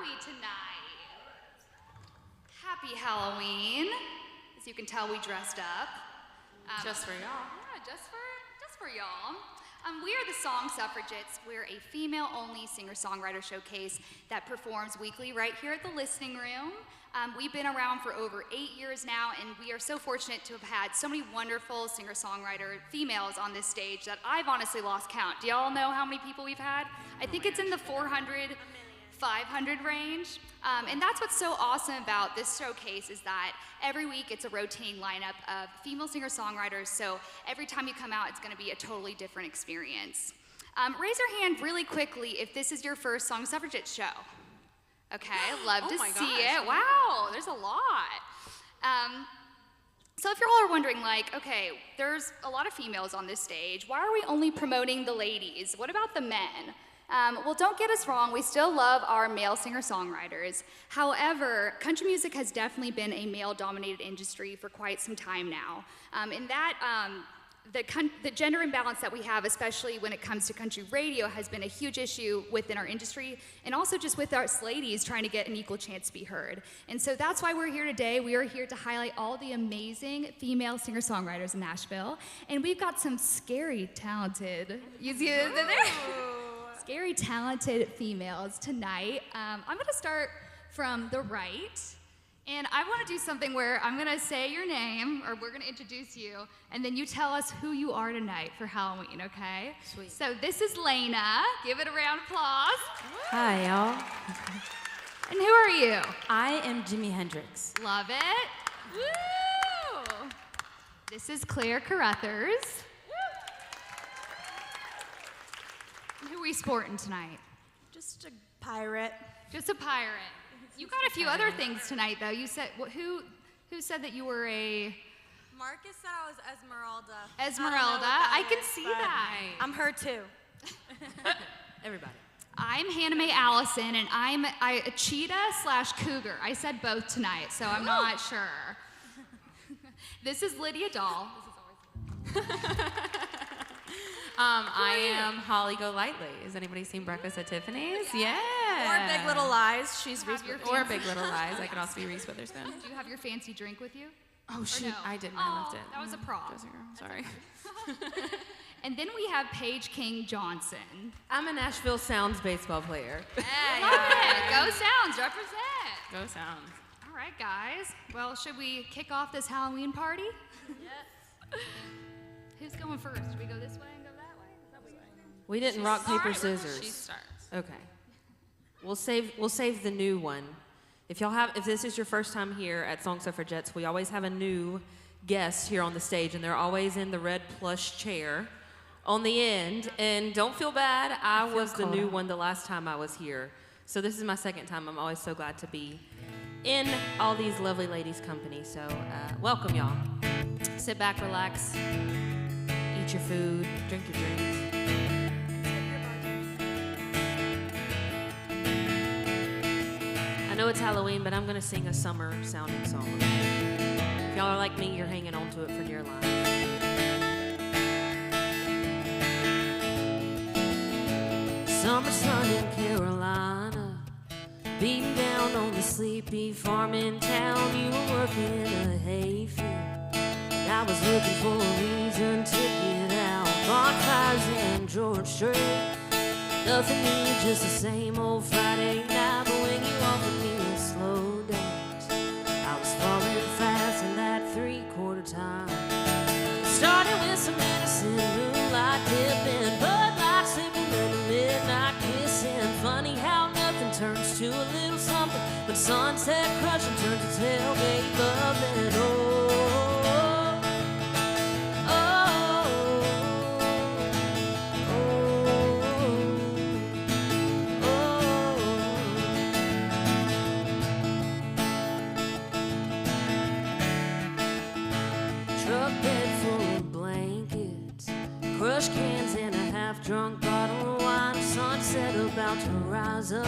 we tonight? Happy Halloween. As you can tell, we dressed up. Just for y'all. Yeah, just for y'all. We are the Song Suffragettes. We're a female-only singer-songwriter showcase that performs weekly right here at the Listening Room. We've been around for over 8 years now, and we are so fortunate to have had so many wonderful singer-songwriter females on this stage that I've honestly lost count. Do y'all know how many people we've had? I think it's in the 400, 500 range. And that's what's so awesome about this showcase is that every week it's a rotating lineup of female singer-songwriters, so every time you come out, it's gonna be a totally different experience. Raise your hand really quickly if this is your first Song Suffragette show. Okay, love to see it. Wow, there's a lot. So if you're all wondering, like, okay, there's a lot of females on this stage. Why are we only promoting the ladies? What about the men? Well, don't get us wrong, we still love our male singer-songwriters. However, country music has definitely been a male-dominated industry for quite some time now. And that, the gender imbalance that we have, especially when it comes to country radio, has been a huge issue within our industry, and also just with us ladies trying to get an equal chance to be heard. And so that's why we're here today. We are here to highlight all the amazing female singer-songwriters in Nashville, and we've got some scary talented, you see it there? Scary talented females tonight. I'm gonna start from the right. And I want to do something where I'm going to say your name, or we're going to introduce you, and then you tell us who you are tonight for Halloween, okay? Sweet. So this is Layna. Give it a round of applause. Hi, y'all. And who are you? I am Jimi Hendrix. Love it. Woo! This is Claire Carruthers. And who are we sporting tonight? Just a pirate. Just a pirate. You got a few other things tonight, though. You said, who said that you were a... Marcus said I was Esmeralda. Esmeralda, I can see that. I'm her too. Everybody. I'm May Allison, and I'm a cheetah / cougar. I said both tonight, so I'm not sure. This is Lydia Dall. I am Holly Golightly. Has anybody seen Breakfast at Tiffany's? Yeah. Or Big Little Lies. She's Reese Witherspoon. Or Big Little Lies. I can also be Reese Witherspoon. Do you have your fancy drink with you? Oh, shoot. No? I didn't. I left it. That was a prop. Dressing room. Sorry. And then we have Paige King Johnson. I'm a Nashville Sounds baseball player. Hey, love it. Go Sounds, represent. Go Sounds. All right, guys. Well, should we kick off this Halloween party? Yes. Who's going first? Should we go this way and go that way? Is that what you're saying? We didn't rock, paper, scissors. She starts. Okay. We'll save the new one. If this is your first time here at Song Suffragettes, we always have a new guest here on the stage, and they're always in the red plush chair on the end. And don't feel bad, I was the new one the last time I was here. So this is my second time. I'm always so glad to be in all these lovely ladies' company. So welcome, y'all. Sit back, relax, eat your food, drink your drinks. I know it's Halloween, but I'm gonna sing a summer-sounding song. If y'all are like me, you're hanging on to it for dear life. Summer sun in Carolina, beating down on the sleepy farming town. You were working in a hayfield, and I was looking for a reason to get out. Bonfires and George Strait, nothing new, just the same old Friday night. But when you offered me a slow dance, I was falling fast in that 3/4 time. Started with some innocent moonlight dipping, Bud Light sipping, and a midnight kissing. Funny how nothing turns to a little something when sunset crushing turns to tailgate bubbling. Crushed cans and a half-drunk bottle of wine. Sunset about to rise up.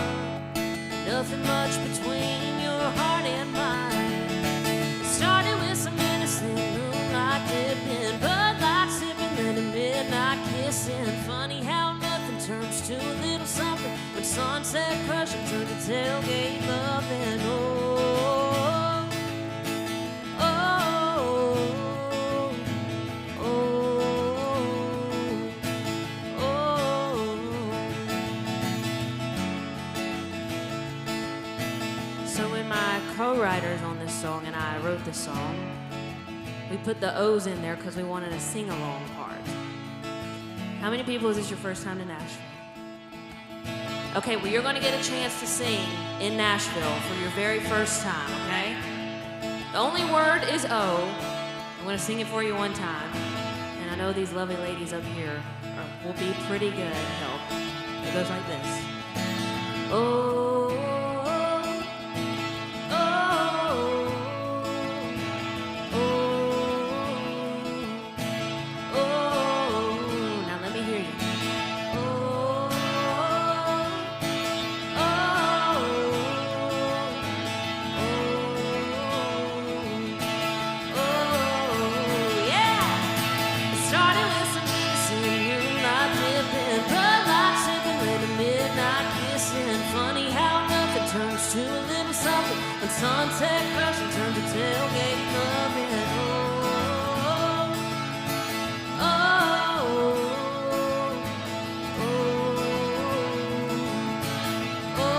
Nothing much between your heart and mine. Started with some innocent moonlight dipping, Bud Light sipping, then a midnight kissing. Funny how nothing turns to a little something when sunset crushing turns to tailgate loving. Oh, oh, oh, oh, oh. So when my co-writers on this song and I wrote this song, we put the O's in there because we wanted a sing-along part. How many people is this your first time to Nashville? Okay, well, you're going to get a chance to sing in Nashville for your very first time, okay? The only word is O. I'm going to sing it for you one time. And I know these lovely ladies up here will be pretty good at help. It goes like this. Oh. To a little something when sunset crushing turns to tailgate loving. Oh, oh, oh, oh, oh.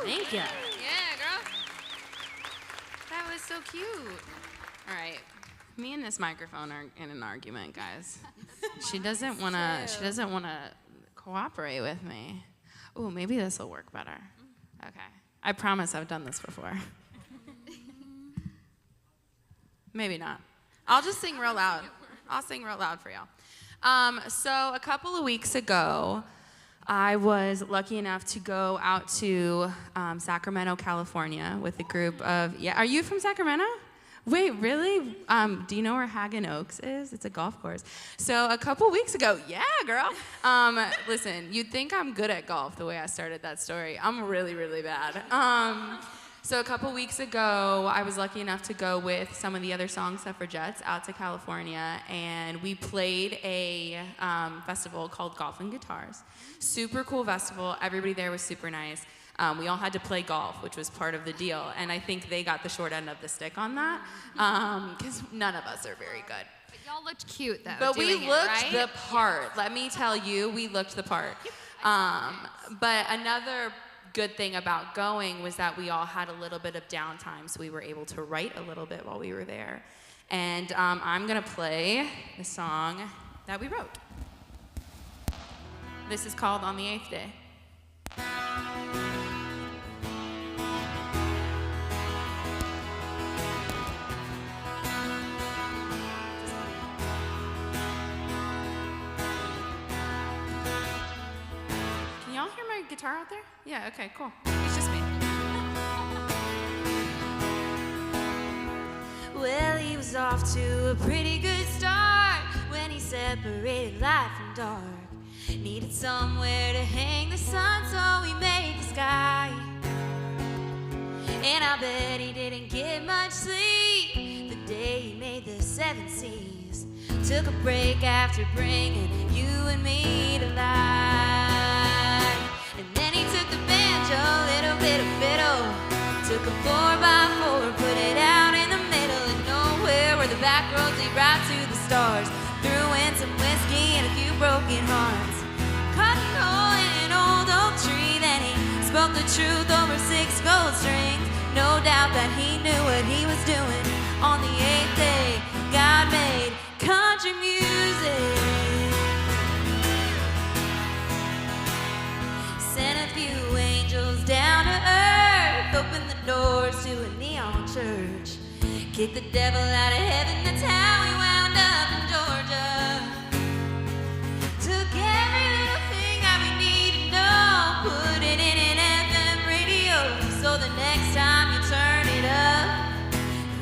Thank you. So cute. All right, me and this microphone are in an argument, guys. She doesn't wanna cooperate with me. Ooh, maybe this will work better. Okay, I promise I've done this before. Maybe not. I'll just sing real loud. I'll sing real loud for y'all. So a couple of weeks ago, I was lucky enough to go out to Sacramento, California with a group of, are you from Sacramento? Wait, really? Do you know where Haggin Oaks is? It's a golf course. So a couple weeks ago, yeah, girl. Listen, you'd think I'm good at golf the way I started that story. I'm really, really bad. So a couple weeks ago, I was lucky enough to go with some of the other Suffragettes out to California, and we played a festival called Golf and Guitars. Super cool festival. Everybody there was super nice. We all had to play golf, which was part of the deal, and I think they got the short end of the stick on that, because none of us are very good. But y'all looked cute, though. But we looked right? the part. Let me tell you, we looked the part. But another good thing about going was that we all had a little bit of downtime, so we were able to write a little bit while we were there. And I'm gonna play the song that we wrote. This is called On the Eighth Day. Can y'all hear my guitar out there? Yeah, okay, cool. It's just me. Well, he was off to a pretty good start when he separated light from dark. Needed somewhere to hang the sun, so he made the sky. And I bet he didn't get much sleep the day he made the 7 seas. Took a break after bringing you and me to life. And then he took the banjo, a little bit of fiddle. Took a 4x4, put it out in the middle of nowhere where the back roads lead right to the stars. Threw in some whiskey and a few broken hearts. Cut a hole in an old oak tree, then he spoke the truth over 6 gold strings. No doubt that he knew what he was doing. On the 8th day, God made country music. Sent a few angels down to earth, opened the doors to a neon church. Kicked the devil out of heaven, that's how we wound up in Georgia. Took every little thing that we need to know, put it in an FM radio, so the next time you turn it up,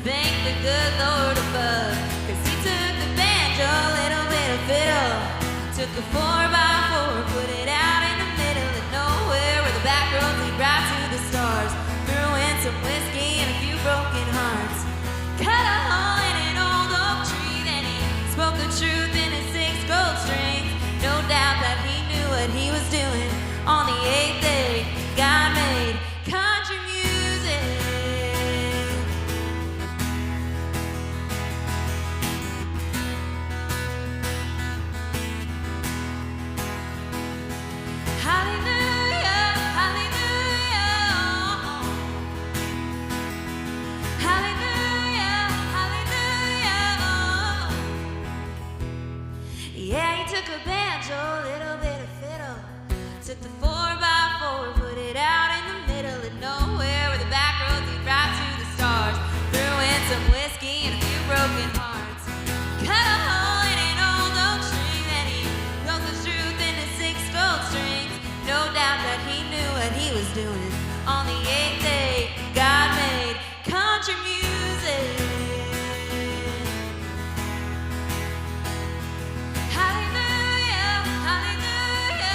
thank the good Lord above. Cause he took the banjo, a little bit of fiddle, took a 4x4, put it out in the middle of nowhere where the back roads lead right to the stars. a banjo, little bit of fiddle. Took the 4x4, put it out in the middle of nowhere where the back roads lead right to the stars. Threw in some whiskey and a few broken hearts. Cut a hole in an old oak tree, then he wrote the truth into 6 gold strings. No doubt that he knew what he was doing. On the 8th day, God made country music. Hallelujah, hallelujah,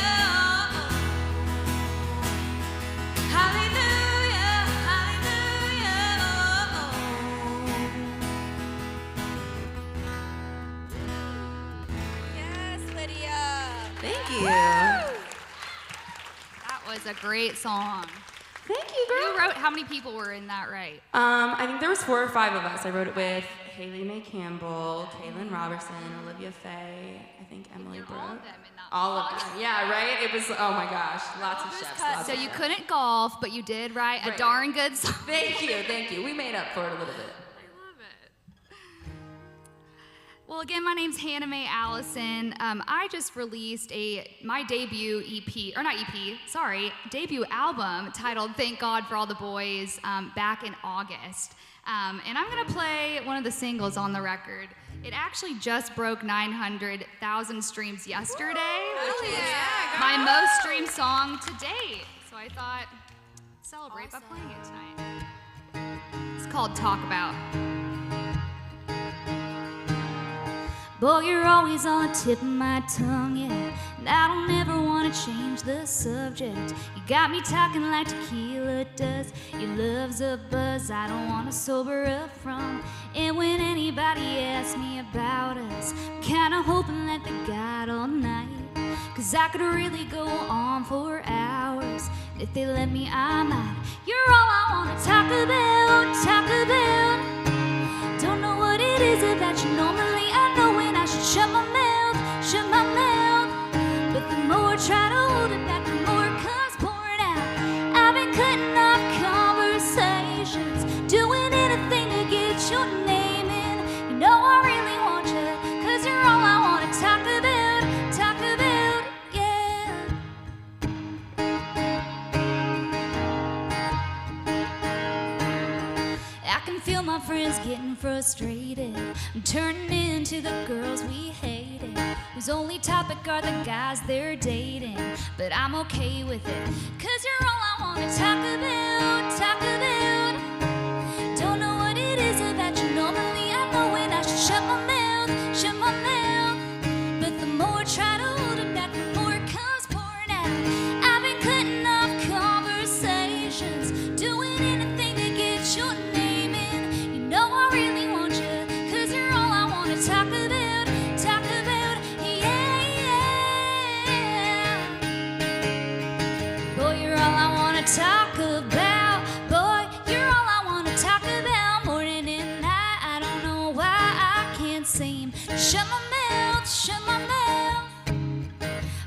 hallelujah, hallelujah. Yes, Lydia. Thank you. That was a great song. Thank you, girl. You wrote, how many people were in that, right? I think there was 4 or 5 of us. I wrote it with Haley Mae Campbell, Kaylin Robertson, Olivia Faye, I think Emily Brooke. All of them in that All of song. them. Yeah, right? It was, oh my gosh, lots of chefs. Lots So of you chefs. couldn't golf, but you did write a Right. darn good song. Thank you, thank you. We made up for it a little bit. Well, again, my name's May Allison. I just released my debut debut album titled Thank God for All the Boys back in August. And I'm gonna play one of the singles on the record. It actually just broke 900,000 streams yesterday, which is my most streamed song to date. So I thought, celebrate by playing it tonight. It's called Talk About. Boy, you're always on the tip of my tongue, yeah. And I don't ever want to change the subject. You got me talking like tequila does. Your love's a buzz I don't want to sober up from. And when anybody asks me about us, I'm kinda hoping that they got all night. 'Cause I could really go on for hours. If they let me, I might. You're all I want to talk about, talk about. Don't know what it is about you normally. I know when I should shut my mouth, shut my mouth. But the more I try to hold it back, the more it comes pouring out. I've been cutting off conversations, doing anything to get your name in. You know I really want you, 'cause you're all I want to talk about, yeah. I can feel my friends getting frustrated. I'm turning into the girls we hated, whose only topic are the guys they're dating. But I'm okay with it, 'cause you're all I want to talk about, talk about. Don't know what it is about you normally. I know when I should shut my mouth, shut my mouth. But the more I try to hold it back, the more it comes pouring out. I've been cutting off conversations, doing anything to get your name in. You know I really want you, 'cause you're all I want to talk about, yeah, yeah. Boy, you're all I want to talk about. Boy, you're all I want to talk about. Morning and night, I don't know why I can't seem to shut my mouth, shut my mouth.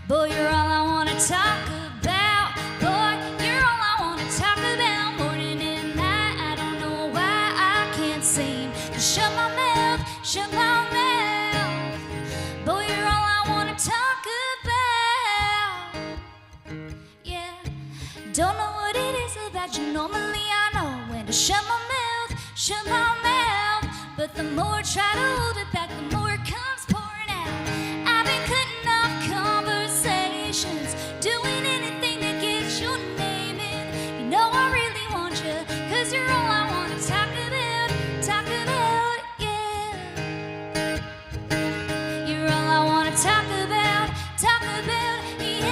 Boy, you're all I want to talk about. Boy, you're all I want to talk about. Morning and night, I don't know why I can't seem to shut my mouth, shut my mouth. Boy, you're all I want to talk about. Yeah, don't know what it is about you normally. I know when to shut my mouth, shut my mouth. But the more I try to hold it back, the more it comes pouring out. I've been cutting off conversations, doing anything to get your name in. You know I really want you, 'cause you're all I want to talk about, yeah. You're all I want to talk about, yeah,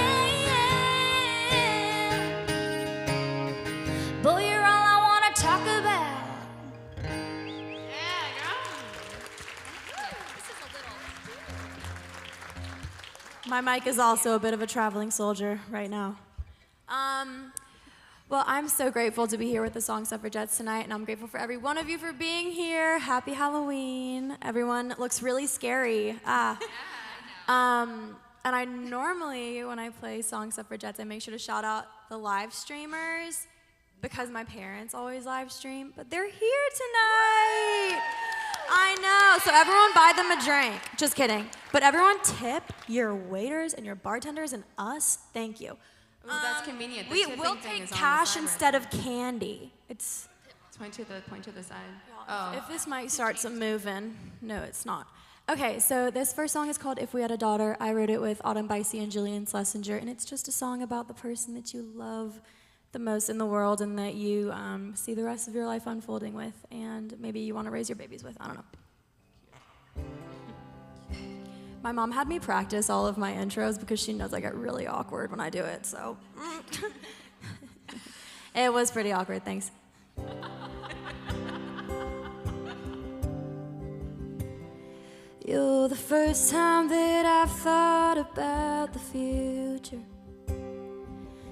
yeah. Boy, you're all I want to talk about. My mic is also a bit of a traveling soldier right now. Well, I'm so grateful to be here with the song Suffragettes tonight, and I'm grateful for every one of you for being here. Happy Halloween. Everyone looks really scary. And I normally, when I play song Suffragettes, I make sure to shout out the live streamers because my parents always live stream, but they're here tonight. I know. So everyone buy them a drink. Just kidding. But everyone tip your waiters and your bartenders and us. Thank you. Ooh, that's convenient. The We tipping will thing take is on the cash side right instead now. of candy. It's Point to the side. Oh. if this mic starts moving. No, it's not. Okay, so this first song is called If We Had a Daughter. I wrote it with Autumn Bicey and Julian Schlesinger, and it's just a song about the person that you love the most in the world and that you see the rest of your life unfolding with, and maybe you want to raise your babies with. I don't know. My mom had me practice all of my intros because she knows I get really awkward when I do it, so. It was pretty awkward, thanks. You're the first time that I've thought about the future.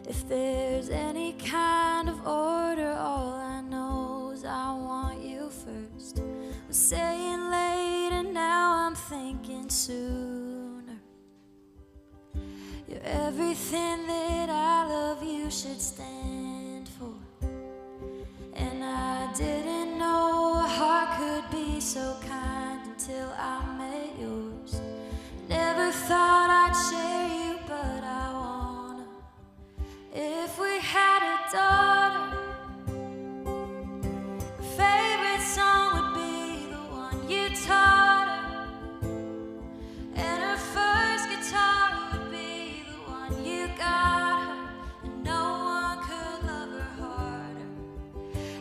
If there's any kind of order, all I know is I want you first. Was saying later, now I'm thinking sooner. You're everything that I love, you should stand for. And I didn't know a heart could be so kind until I met yours. Never thought I'd share you, but I wanna. If we had a daughter, her favorite song would be the one you taught her, and her first guitar would be the one you got her, and no one could love her harder.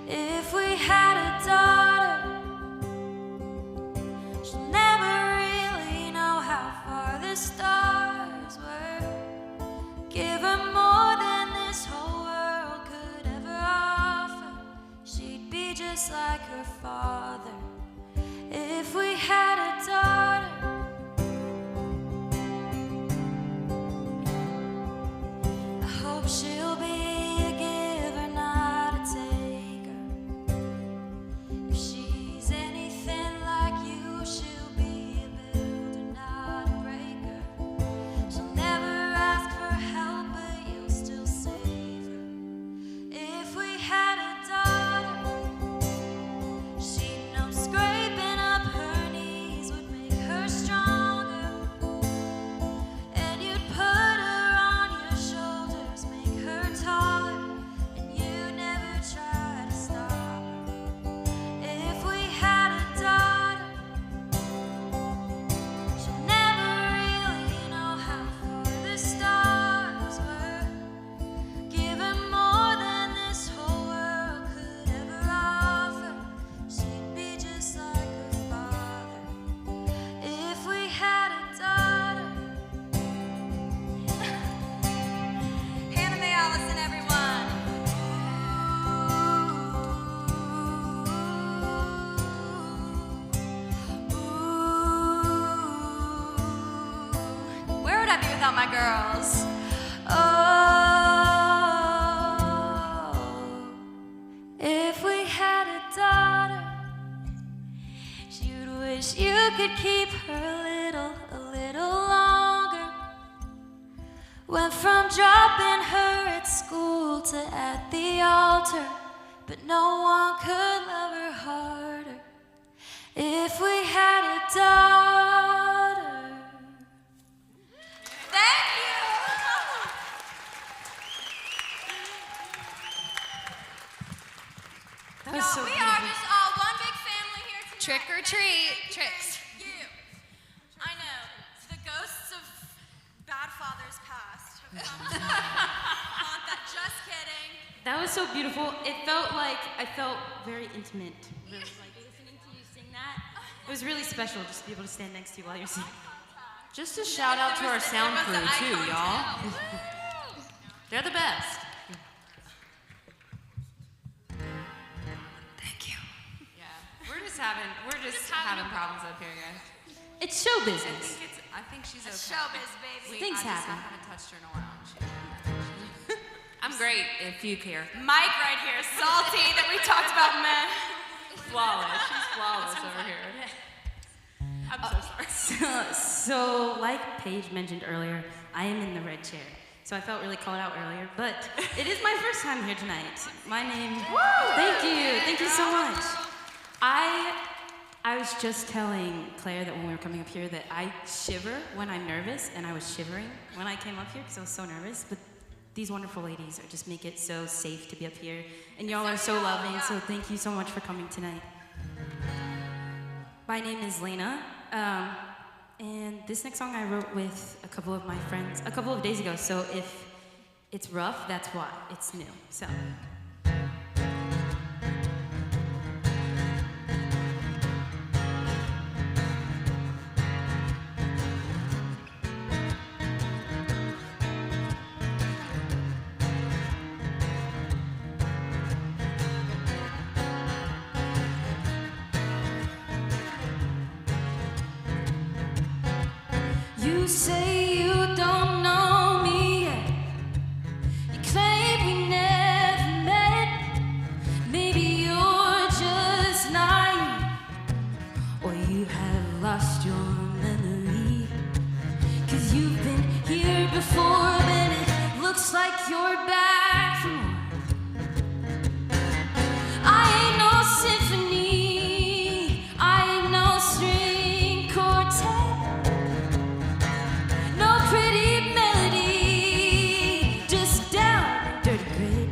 If we had a daughter, she'll never really know how far the stars were. Give her more than this whole world could ever offer. She'd be just like her father. If we had a daughter, I hope she'll be a giver, not a taker. If she's anything like you, she'll be a builder, not a breaker. She'll never ask for help, but you'll still save her. If we had a daughter, she'd know scraping up her knees would make her stronger. And you'd put her on your shoulders, make her taller, and you never try to stop her. If we had a daughter, she'll never really know how far the stars were. Give her more than this whole world could ever offer. She'd be just like her father. If we had a daughter. Hannah May Allison, everyone. Where would I be without my girls? Oh, if we had a daughter, you'd wish you could keep her a little longer. Went from dropping her at school to at the altar, but no one could love her harder. If we had a daughter. Thank you. That was so We beautiful. are just all one big family here tonight. Trick or treat. Tricks. You. I know. The ghosts of bad fathers past have come to haunt that. Just kidding. That was so beautiful. It felt like I felt very intimate. Really, like listening to you sing that. It was really special just to be able to stand next to you while you're singing. Just a shout out to our sound crew too, y'all. They're the best. Yeah, we're just having problems up here, guys. It's show business. I think she's okay. Showbiz, baby. Things I happen. haven't touched her in a while. I'm great if you care. Mike right here, salty that we talked about men. Flawless. She's flawless over here. I'm so sorry. So, like Paige mentioned earlier, I am in the red chair. So I felt really called out earlier, but it is my first time here tonight. My name. Thank you so much. I I was just telling Claire that when we were coming up here that I shiver when I'm nervous, and I was shivering when I came up here because I was so nervous. But these wonderful ladies just make it so safe to be up here, and y'all are so loving. So thank you so much for coming tonight. My name is Layna, and this next song I wrote with a couple of my friends a couple of days ago. So if it's rough, that's why. It's new. So. You say you don't know me yet. You claim we never met. Maybe you're just naive, or you have lost your memory. 'Cause you've been here before, and it looks like you're back for more. I ain't no symphony, I ain't no string quartet. Pretty melody, just down and dirty grit.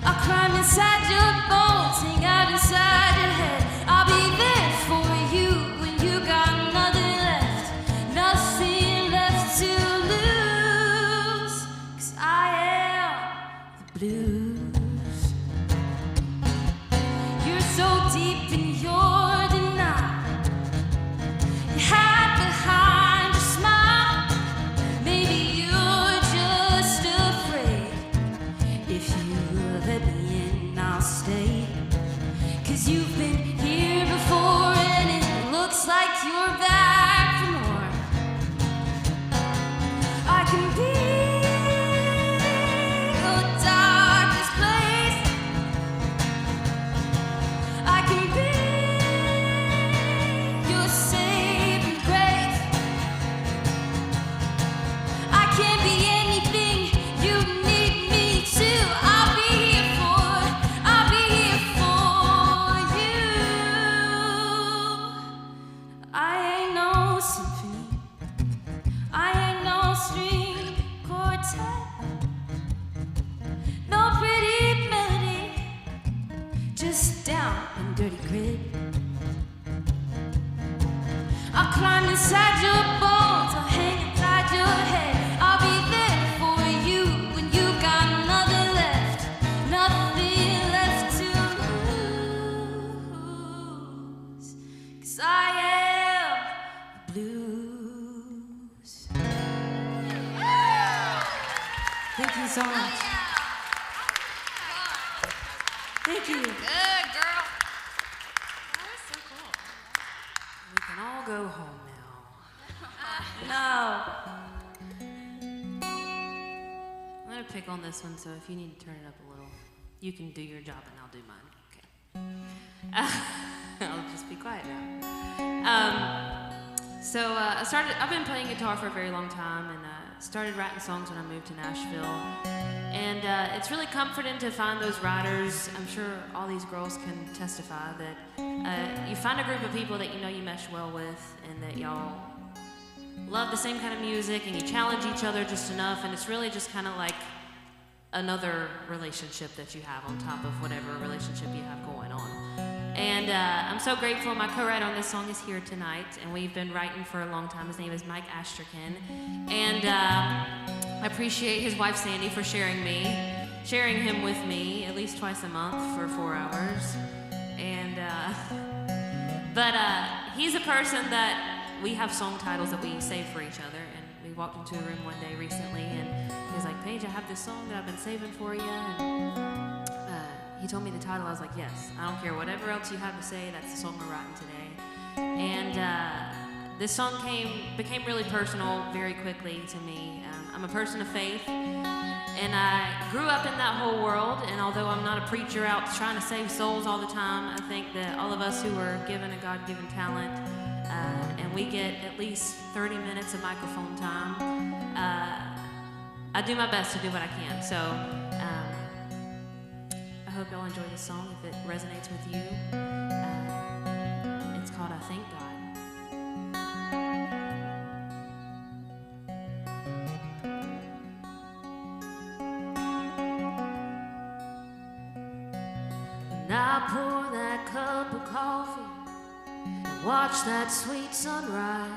I'll climb inside your bones, hang out inside your head. I'll be there for you when you got nothing left to lose. 'Cause I am the blues. You're so deep in your denial. You hide behind your smile. Maybe you're just afraid. If you let me in, I'll stay. 'Cause you've been here before, and it looks like you're back for more. I can be your darkest place. I can be your saving grace. I can't be anything you need me to. I'll be here for you. I ain't no symphony, I ain't no string quartet, no pretty melody, just down and dirty grit. I'll climb inside your bones, I'll hang inside your head. I'll be there for you when you got nothing left to lose. 'Cause I am the blues. Thank you so much. Thank you. Good girl. That was so cool. We can all go home now. No. I'm gonna pick on this one, so if you need to turn it up a little, you can do your job and I'll do mine. Okay. I'll just be quiet now. I've been playing guitar for a very long time, and started writing songs when I moved to Nashville. And it's really comforting to find those writers. I'm sure all these girls can testify that you find a group of people that you know you mesh well with, and that y'all love the same kind of music, and you challenge each other just enough, and it's really just kind of like another relationship that you have on top of whatever relationship you have going on. And I'm so grateful. My co-writer on this song is here tonight, and we've been writing for a long time. His name is Mike Astrakan, and I appreciate his wife Sandy for sharing him with me at least twice a month for 4 hours. And but he's a person that we have song titles that we save for each other. And we walked into a room one day recently, and he was like, "Paige, I have this song that I've been saving for you." And he told me the title. I was like, "Yes, I don't care whatever else you have to say. That's the song we're writing today." And this song became really personal very quickly to me. I'm a person of faith, and I grew up in that whole world. And although I'm not a preacher out trying to save souls all the time, I think that all of us who are given a God-given talent, and we get at least 30 minutes of microphone time, I do my best to do what I can. So I I hope y'all enjoy the song if it resonates with you. It's called I Thank God. When I pour that cup of coffee and watch that sweet sunrise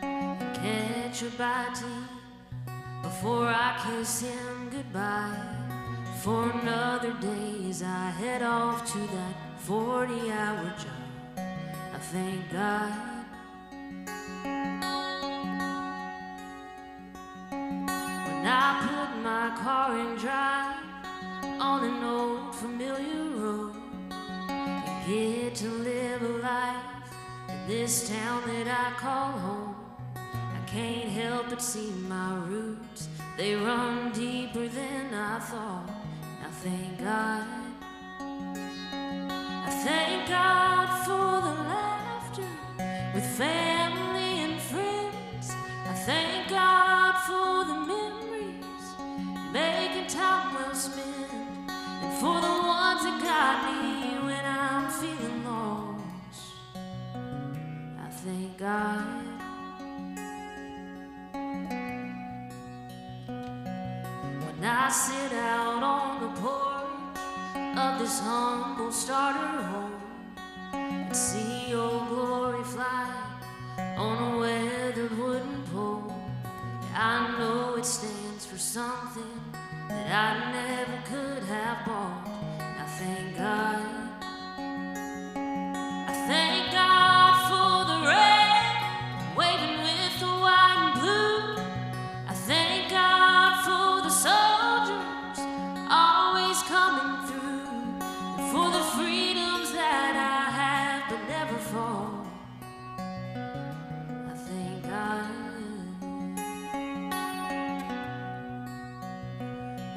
and catch a bite to eat before I kiss him goodbye for another day as I head off to that 40-hour job, I thank God. When I put my car in drive on an old familiar road and get to live a life in this town that I call home, I can't help but see my roots. They run deeper than I thought. I thank God. I thank God for the laughter with family and friends. I thank God for the memories, making time well spent, and for the ones that got me when I'm feeling lost. I thank God. When I sit out on the porch of this humble starter home and see old glory fly on a weathered wooden pole, I know it stands for something that I never could have bought. I thank God. I thank God for the red waving with the white and blue. I thank God for the soldiers always coming through, and for the freedoms that I have but never fought. I thank God.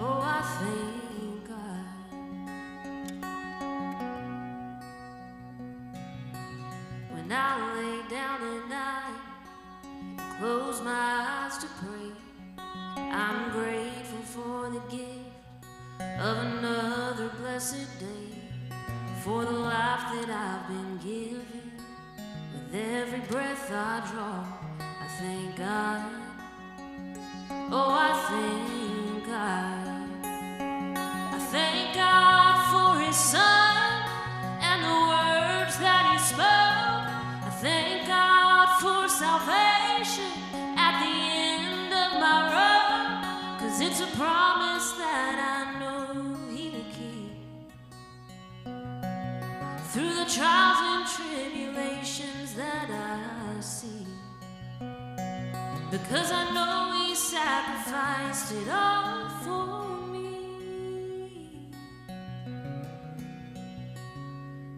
Oh, I thank God. When I lay down at night, close my eyes to pray, I'm grateful for the gift of another blessed day, for the life that I've been given. With every breath I draw, I thank God. Oh, I thank God. I thank God for his son and the words that he spoke. I thank God for salvation at the end of my road, 'cause it's a promise that I know he will keep through the trials and tribulations that I see, because I know he sacrificed it all for me.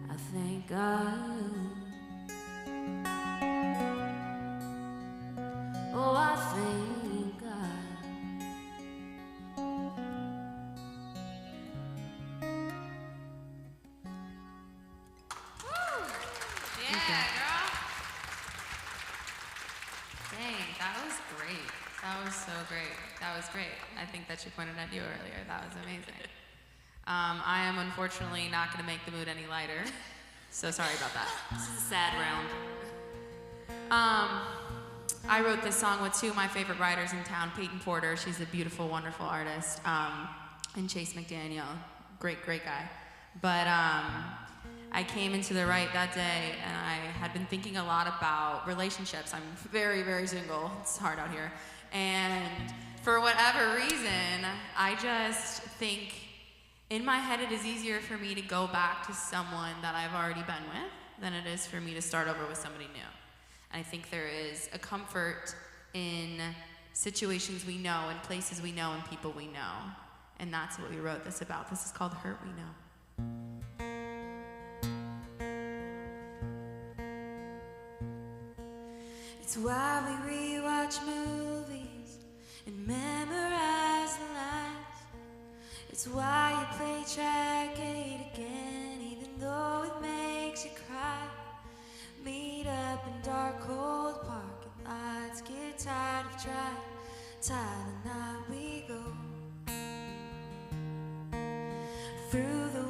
I thank God. Oh, I thank God. Yeah, girl. Dang, that was great. That was so great. That was great. I think that she pointed at you earlier. That was amazing. I am unfortunately not going to make the mood any lighter. So sorry about that. This is a sad round. I wrote this song with two of my favorite writers in town, Peyton Porter, she's a beautiful, wonderful artist, and Chase McDaniel, great, great guy. But I came into the write that day, and I had been thinking a lot about relationships. I'm very, very single. It's hard out here. And for whatever reason, I just think in my head it is easier for me to go back to someone that I've already been with than it is for me to start over with somebody new. I think there is a comfort in situations we know, and places we know, and people we know. And that's what we wrote this about. This is called Hurt We Know. It's why we rewatch movies and memorize the lines. It's why you play track 8 again, even though it makes you cry. Meet up in dark, cold parking lots, get tired of trying. Tired the night we go through the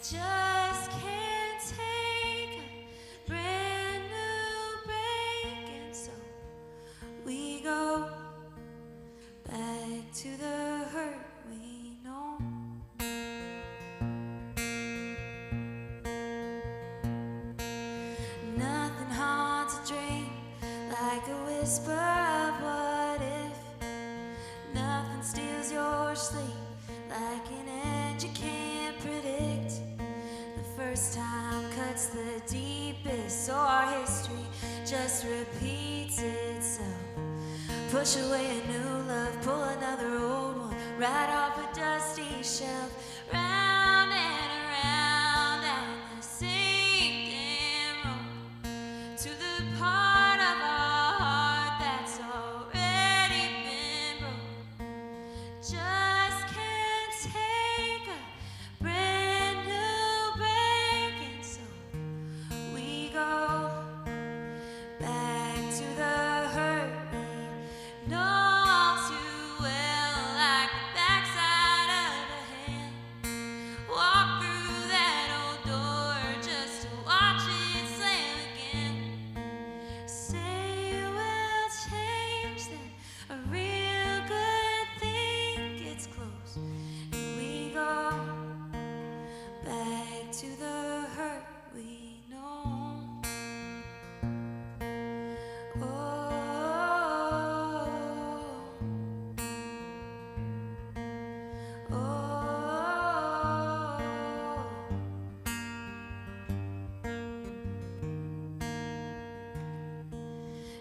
Just can't take a brand new break, and so we go back to the hurt we know. Nothing haunts a dream like a whisper of what if. Nothing steals your sleep like an end you can't predict. The first time cuts the deepest, so our history just repeats itself. Push away a new love, pull another old one right off a dusty shelf. Round and around down the same damn road to the part of our heart that's already been broke. Just can't take a brand new break, and so we go back to the hurt we know all too well, like the backside of a hand. Walk through that old door just to watch it slam again. Say we'll change, then a real good thing gets close, and we go back to the hurt we know. Oh, oh,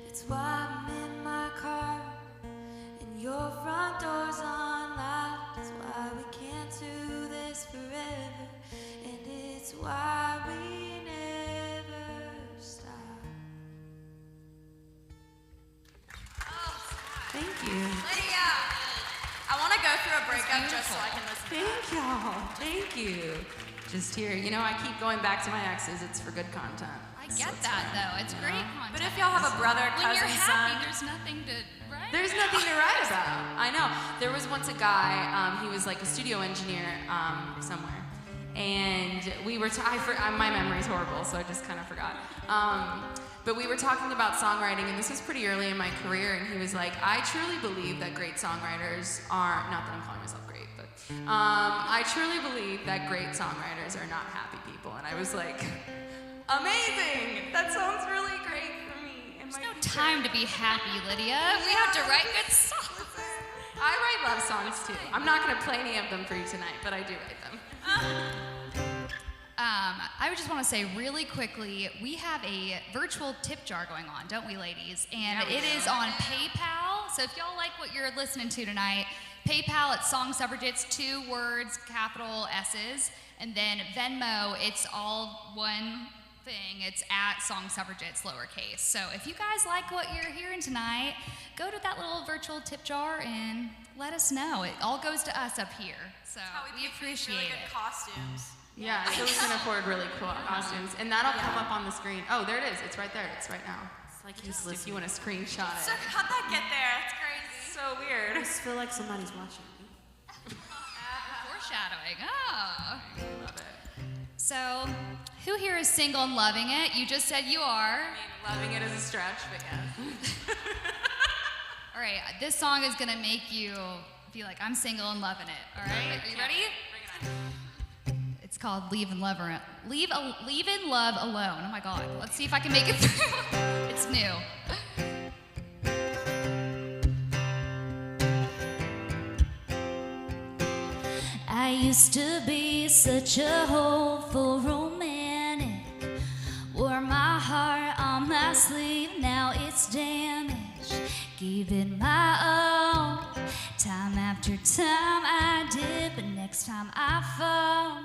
it's why I'm in my car and your front door's unlocked. It's why we can't do this forever, and it's why we never stop. Thank you. Lydia, I want to go through a breakup just so I can listen. Thank y'all. Thank you. Just here. You know, I keep going back to my exes. It's for good content. I get that though. It's great content. But if y'all have a brother, when you're cousin, happy, son, there's nothing to write. There's nothing to write about. I know. There was once a guy, he was like a studio engineer somewhere. And we were, my memory's horrible, so I just kind of forgot. But we were talking about songwriting, and this was pretty early in my career, and he was like, I truly believe that great songwriters are, not that I'm calling myself great, but I truly believe that great songwriters are not happy people. And I was like, amazing! That sounds really great for me. There's no time to be happy, Lydia. We have to write good songs. I write love songs too. I'm not going to play any of them for you tonight, but I do write them. I just want to say really quickly, we have a virtual tip jar going on, don't we, ladies? And it is on PayPal. So if y'all like what you're listening to tonight, PayPal at Song Suffragettes, 2 words, capital S's. And then Venmo, it's all one thing. It's at Song Suffragettes, lowercase. So if you guys like what you're hearing tonight, go to that little virtual tip jar and let us know. It all goes to us up here. So we appreciate really it. good costumes. Yeah, so we can afford really cool costumes. And that'll come up on the screen. Oh, there it is. It's right there. It's right now. It's like Just he's if you want to screenshot So it. how'd that get there? That's crazy. So weird. I just feel like somebody's watching me. Foreshadowing. Oh. Love it. So, who here is single and loving it? You just said you are. I mean, loving it is a stretch, but yeah. All right, this song is gonna make you be like, I'm single and loving it. All right, are you ready? It's called Leaving Love Alone. Leaving Love Alone. Oh my God. Let's see if I can make it through. It's new. I used to be such a hopeful romantic. Wore my heart on my sleeve, now it's damaged. Gave it my all. Time after time I did, but next time I fall,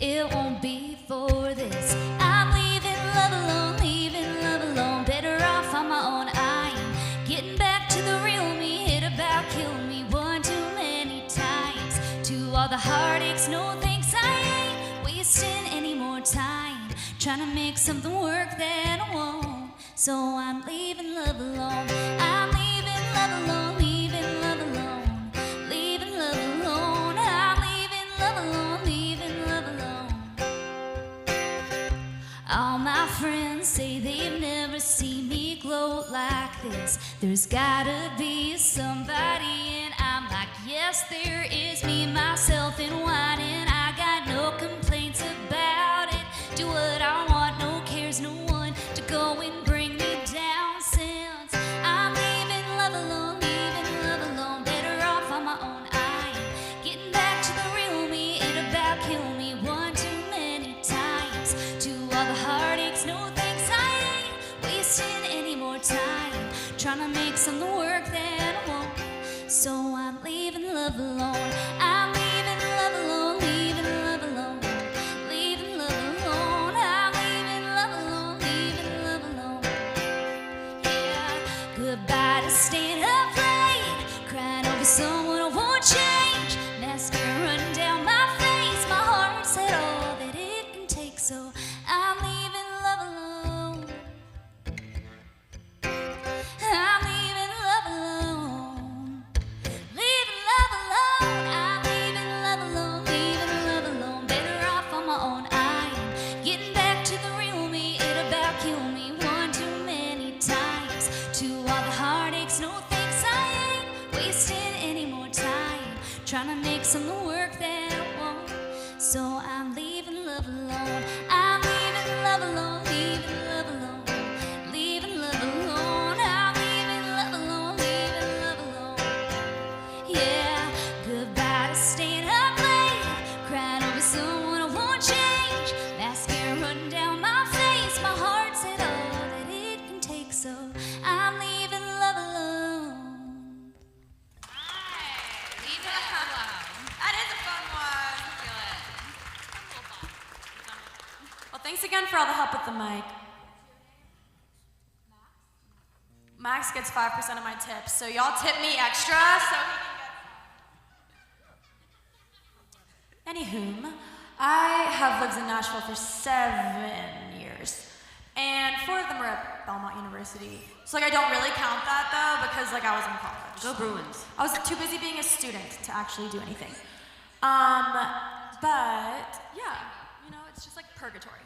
it won't be for this. I'm leaving love alone, leaving love alone. Better off on my own. I am getting back to the real me. It about killed me one too many times. To all the heartaches, no thanks. I ain't wasting any more time trying to make something work that won't. So I'm leaving love alone. I'm leaving love alone, leaving love alone, leaving love alone. I'm leaving love alone, leaving love alone. There's gotta be somebody, and I'm like, yes, there is me, myself, and whining. I got no complaints about it. Do what I want, no cares, no one to go and bring me down. Since I'm leaving love alone, better off on my own. I am getting back to the real me. It about killed me one too many times. To all the heartaches, no thanks, I ain't wasting any more time trying to make something work that won't. So I'm leaving love alone. I'm leaving love alone, leaving love alone, leaving love alone. I'm leaving love alone, leaving love alone. Yeah, goodbye to staying up late, crying over someone who won't change. Mascara running down my face, my heart said all that it can take. So I'm leaving love alone. I'm leaving love alone. Leaving love alone. I'm leaving love alone. Leaving love alone. Better off on my own. I am getting back to the real me. It about killed me one too many times. To all the heartaches, no thanks, I ain't wasting any more time trying to make something work that won't. So I'm leaving love alone. I'm leaving love alone. Leaving love alone. Leaving love alone. I'm leaving love alone. Leaving love alone. Yeah, goodbye to staying up late, crying over someone who won't change. Mascara running down my face, my heart said all that it can take. So I'm leaving love alone. Leave it alone. That is a fun one. Well, thanks again for all the help with the mic. Max gets 5% of my tips, so y'all tip me extra so he can get. Anywhom, I have lived in Nashville for 7 years, and 4 of them were at Belmont University. So I don't really count that though, because I was in college. Go Bruins. I was too busy being a student to actually do anything. But yeah, it's just like purgatory.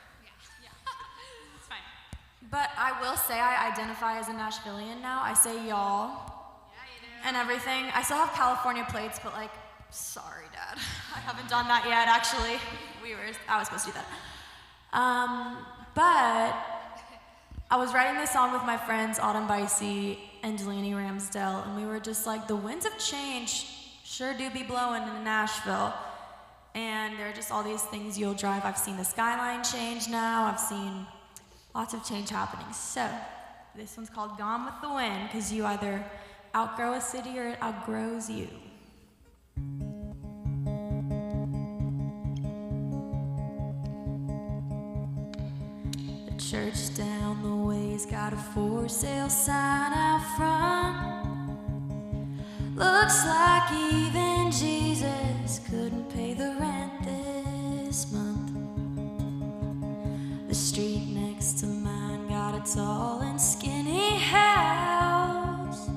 Yeah. It's fine. But I will say I identify as a Nashvilleian now. I say y'all and everything. I still have California plates, but sorry, Dad. I haven't done that yet, actually. I was supposed to do that. But I was writing this song with my friends Autumn Bicey and Delaney Ramsdell, and we were just like, the winds of change sure do be blowing in Nashville. And there are just all these things you'll drive. I've seen the skyline change now. I've seen lots of change happening. So this one's called Gone with the Wind, because you either outgrow a city or it outgrows you. The church down the way's got a for sale sign out front. Looks like even Jesus couldn't pay the rent this month. The street next to mine got a tall and skinny house.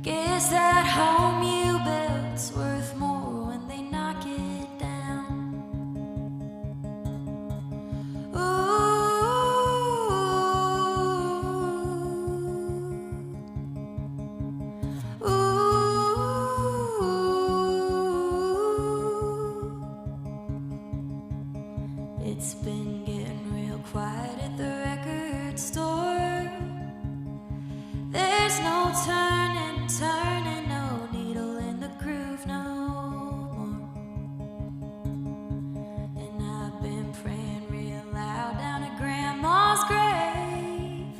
Guess that home you built's worth more when they knock it down. It's been getting real quiet at the record store. There's no turning, no needle in the groove no more. And I've been praying real loud down at Grandma's grave.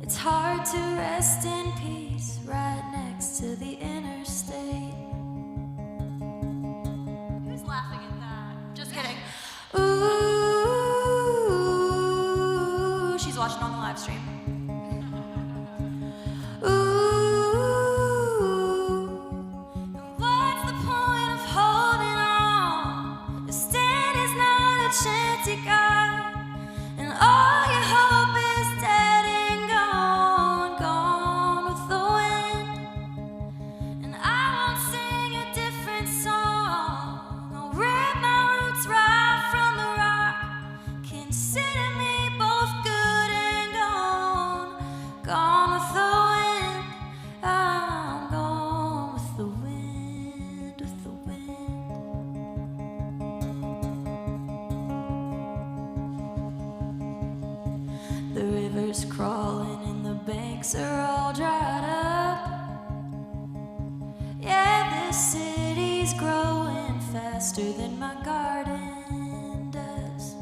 It's hard to rest in peace right next to the interstate. Who's laughing at that? Just kidding. Ooh, she's watching on the live stream. Ooh, what's the point of holding on? The stand is not a chance you got, and all your hope is dead and gone, gone with the rivers crawling and the banks are all dried up. Yeah, this city's growing faster than my garden does.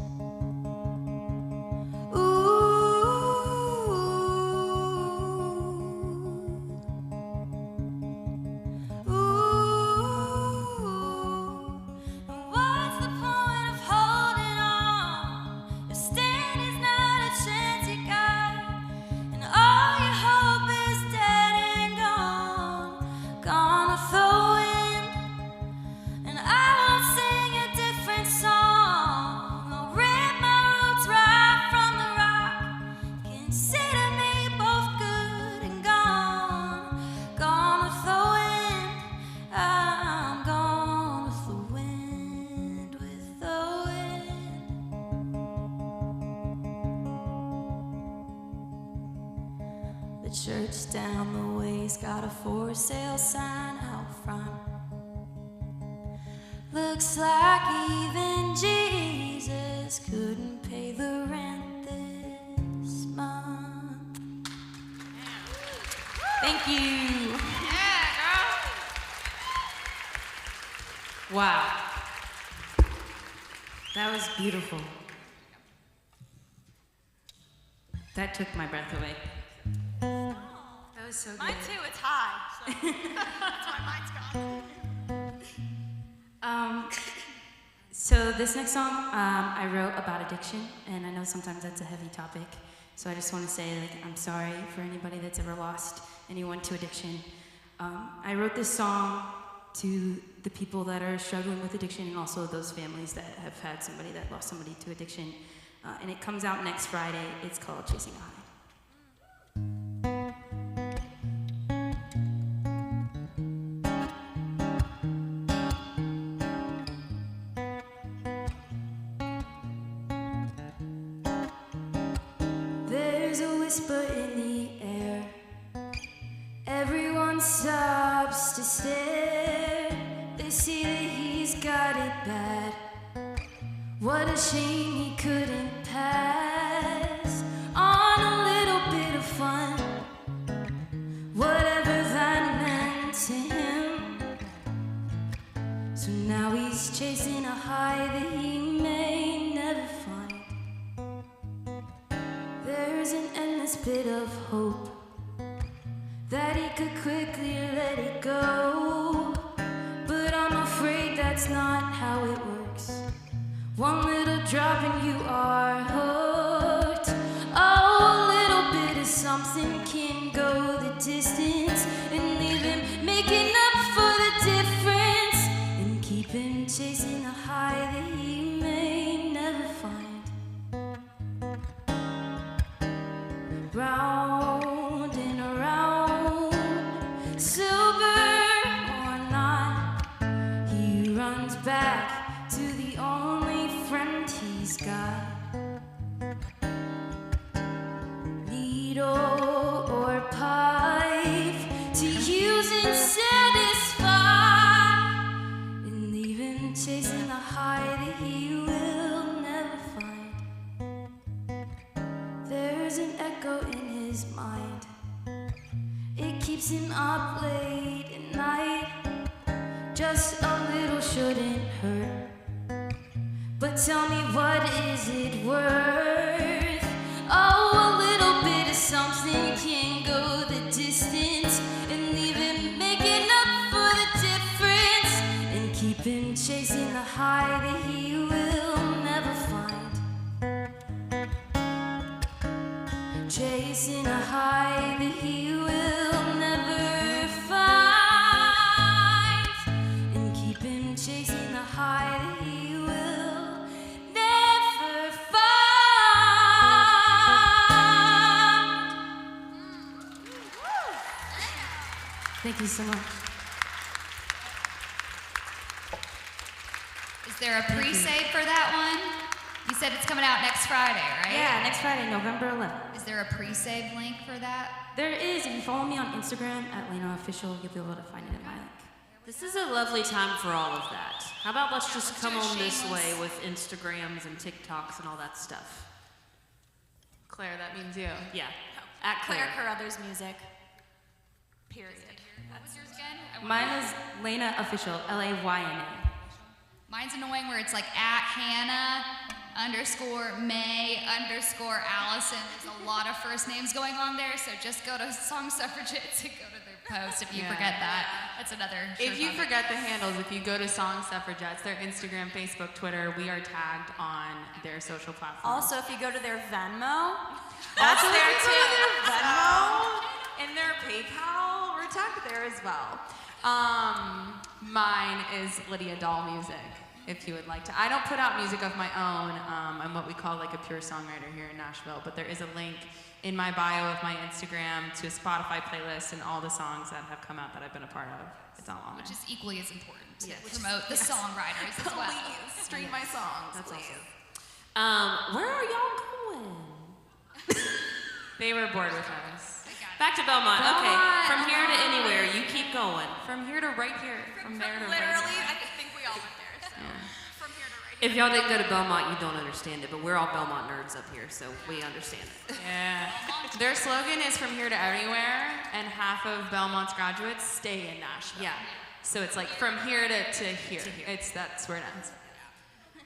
What's the point of holding on if standing's not a chance you got, and all your hope is dead and gone with the wind? And I won't sing a different song. I'll rip my roots right from the rock. Consider me both good and gone with the wind. I'm gone with the wind, with the wind. The church down the way's got a for sale sign out front. Looks like even Jesus couldn't pay the rent this month. Thank you. Yeah, girl. Wow. That was beautiful. That took my breath away. That was so good. Mine too, it's high. So that's why mine's gone. So this next song I wrote about addiction, and I know sometimes that's a heavy topic. So I just want to say, I'm sorry for anybody that's ever lost anyone to addiction. I wrote this song to the people that are struggling with addiction, and also those families that have had somebody that lost somebody to addiction. And it comes out next Friday. It's called Chasing a High. There's a whisper in the air. Everyone stops to stare. They see that he's got it bad. What a shame he couldn't pass on a little bit of fun, whatever that meant to him. So now he's chasing a high that he may never find. There's an endless bit of hope that he could quickly let it go, but I'm afraid that's not how it works. One little drop and you are hooked. Oh, a little bit of something can go the distance and leave him making up for the difference, and keep him chasing a high that he may never find. Round and around, silver or not, he runs back to the only friend he's got. Needle or pipe to use and satisfy, and leave him chasing the high that he will never find. There's an echo in his mind. It keeps him up late at night. Just a little shouldn't hurt. But tell me, what is it worth? Oh, a little bit of something can go the distance and leave him making up for the difference, and keep him chasing the high that he will never find. Chasing a high that he will never find, and keep him chasing the high that he will never find. Thank you so much. Is there a pre-save for that one? You said it's coming out next Friday, right? Yeah, next Friday, November 11th. Is there a pre-save link for that? There is. If you follow me on Instagram at Layna Official, you'll be able to find it in my link. This is a lovely time for all of that. How about let's just come on this way with Instagrams and TikToks and all that stuff. Claire, that means you. Yeah. At Claire Claire. Carruthers music. Period. What was yours again? Mine is Layna Official, Layna. Mine's annoying where it's like at Hannah _ May _ Allison. There's a lot of first names going on there, so just go to Song Suffragettes and go to their post if you Yeah. forget that. That's another. If you surefire. forget the handles, if you go to Song Suffragettes, their Instagram, Facebook, Twitter, we are tagged on their social platforms. Also, if you go to their Venmo, That's also there if you too. go to their Venmo and their PayPal, we're tagged there as well. Mine is Lydia Dall music, if you would like to. I don't put out music of my own. I'm what we call like a pure songwriter here in Nashville, but there is a link in my bio of my Instagram to a Spotify playlist and all the songs that have come out that I've been a part of. It's all on Which there. is equally as important to promote the songwriters as well. please stream my songs. That's please. awesome. Where are y'all going? They were bored with us. Back to Belmont. Belmont. Okay. From here to anywhere, you keep going. From here to right here. From there to right Literally, here. I think we all went there. So from here to right If y'all didn't go to Belmont, you don't understand it, but we're all Belmont nerds up here, so we understand it. Yeah. Their slogan is from here to everywhere, and half of Belmont's graduates stay in Nashville. Yeah. So it's like from here to here. That's where it ends.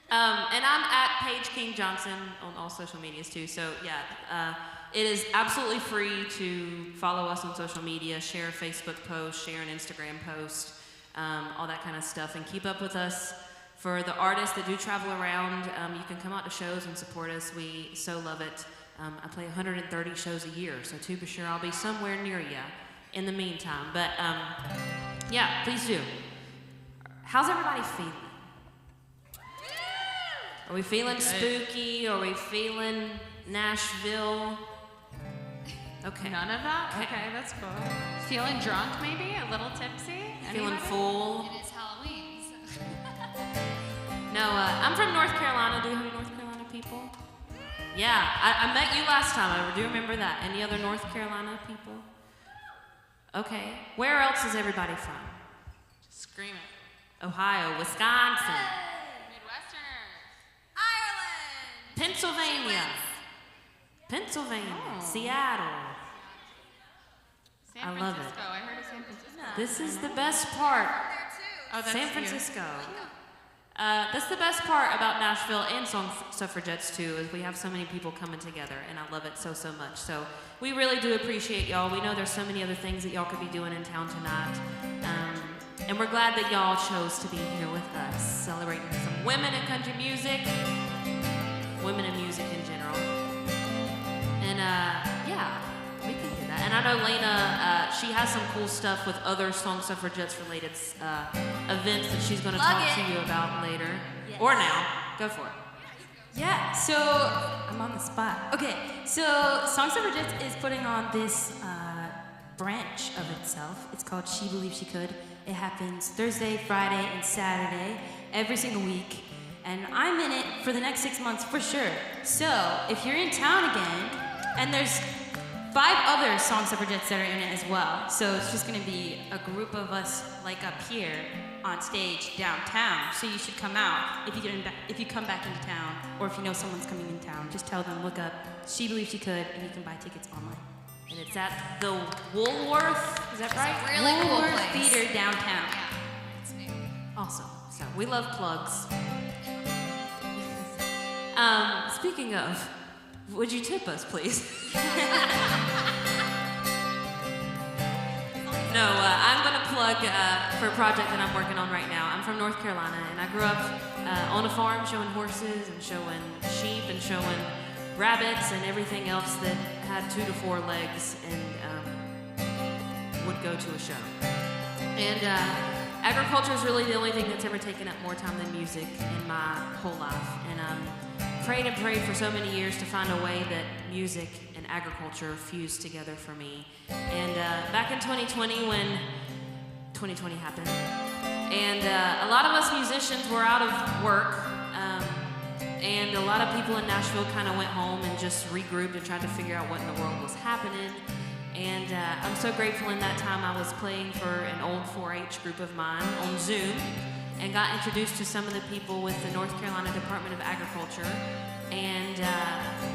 And I'm at Paige King Johnson on all social medias too. So yeah, it is absolutely free to follow us on social media, share a Facebook post, share an Instagram post, all that kind of stuff, and keep up with us. For the artists that do travel around, you can come out to shows and support us. We so love it. I play 130 shows a year, so to be sure I'll be somewhere near you in the meantime. But yeah, please do. How's everybody feeling? Are we feeling spooky? Are we feeling Nashville? Okay. None of that? Okay, that's cool. Feeling drunk maybe? A little tipsy? Feeling Anybody? full? It is Halloween. So. No, I'm from North Carolina. Do you have any North Carolina people? Yeah, I met you last time. I do remember that. Any other North Carolina people? Okay. Where else is everybody from? Scream it. Ohio, Wisconsin, Ireland. Pennsylvania, Seattle. San I love it. Francisco. I heard of San Francisco. This is the best part. Oh, that's San you. Francisco. That's the best part about Nashville and Song Suffragettes too, is we have so many people coming together, and I love it so much. So we really do appreciate y'all. We know there's so many other things that y'all could be doing in town tonight, and we're glad that y'all chose to be here with us, celebrating some women in country music, women in music in general, and yeah. We can do that. And I know Layna, she has some cool stuff with other Song Suffragettes related events that she's going to talk to you about later. Yes. Or now. Go for it. Yeah, so I'm on the spot. Okay, so Song Suffragettes is putting on this branch of itself. It's called She Believed She Could. It happens Thursday, Friday, and Saturday every single week. And I'm in it for the next 6 months for sure. So if you're in town again, and there's 5 other Song Suffragettes that are in it as well. So it's just gonna be a group of us like up here on stage downtown. So you should come out if you come back into town, or if you know someone's coming in town, just tell them, look up She Believed She Could, and you can buy tickets online. And it's at the Woolworth, is that right? It's a really cool Woolworth place. Theater downtown. Yeah, it's new. Awesome. So we love plugs. Speaking of, would you tip us, please? No, I'm going to plug for a project that I'm working on right now. I'm from North Carolina, and I grew up on a farm showing horses and showing sheep and showing rabbits and everything else that had 2 to 4 legs and would go to a show. And agriculture is really the only thing that's ever taken up more time than music in my whole life. And prayed and prayed for so many years to find a way that music and agriculture fused together for me. And back in 2020, when 2020 happened, and a lot of us musicians were out of work, and a lot of people in Nashville kind of went home and just regrouped and tried to figure out what in the world was happening. And I'm so grateful in that time I was playing for an old 4-H group of mine on Zoom. and got introduced to some of the people with the North Carolina Department of Agriculture. And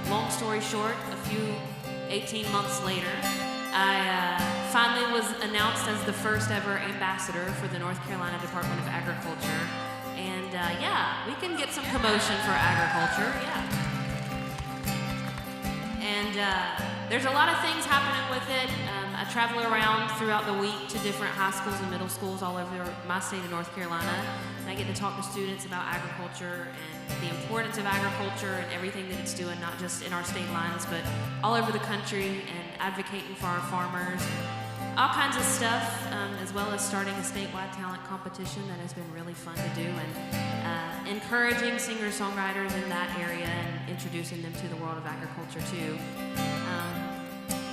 long story short, 18 months later, I finally was announced as the first ever ambassador for the North Carolina Department of Agriculture. And yeah, we can get some commotion for agriculture, yeah. And there's a lot of things happening with it. I travel around throughout the week to different high schools and middle schools all over my state of North Carolina. And I get to talk to students about agriculture and the importance of agriculture and everything that it's doing, not just in our state lines, but all over the country, and advocating for our farmers and all kinds of stuff, as well as starting a statewide talent competition that has been really fun to do, and encouraging singer-songwriters in that area and introducing them to the world of agriculture too.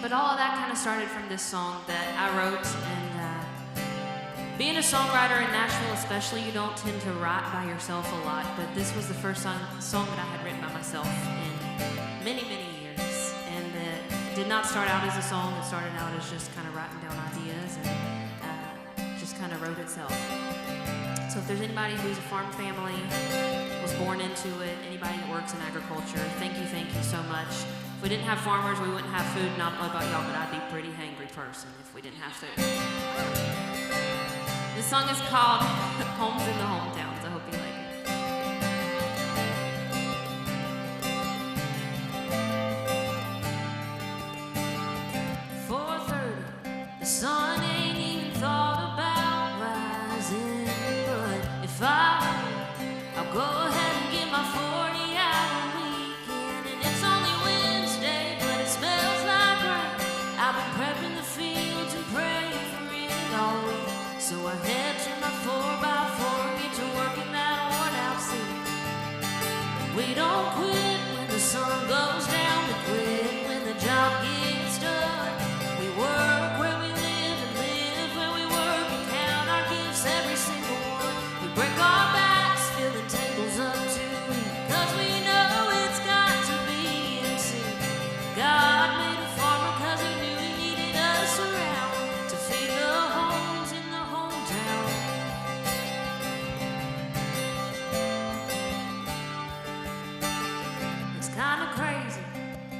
But all of that kind of started from this song that I wrote, and being a songwriter in Nashville especially, you don't tend to write by yourself a lot, but this was the first song that I had written by myself in many, many years. And it did not start out as a song, it started out as just kind of writing down ideas, and just kind of wrote itself. So if there's anybody who's a farm family, was born into it, anybody that works in agriculture, thank you so much. If we didn't have farmers, we wouldn't have food, and I don't know about y'all, but I'd be a pretty hangry person if we didn't have food. This song is called Homes in the Hometowns. I hope you like it. 4:30, the sun ain't even thought about rising, but if I'll go ahead and get my 40-hour weekend, and it's only Wednesday, but it smells like rain. I've been prepping the fields and praying for it all week, so I head to my 4x4 and get to work in that worn-out seat. We don't quit when the sun goes down, we quit when the job gets done. We work where we live and live where we work, and count our gifts, every single one. We break our backs, filling tables up to eat, 'cause we know it's got to be MC. God made a farmer 'cause he knew he needed us around to feed the homes in the hometown. It's kind of crazy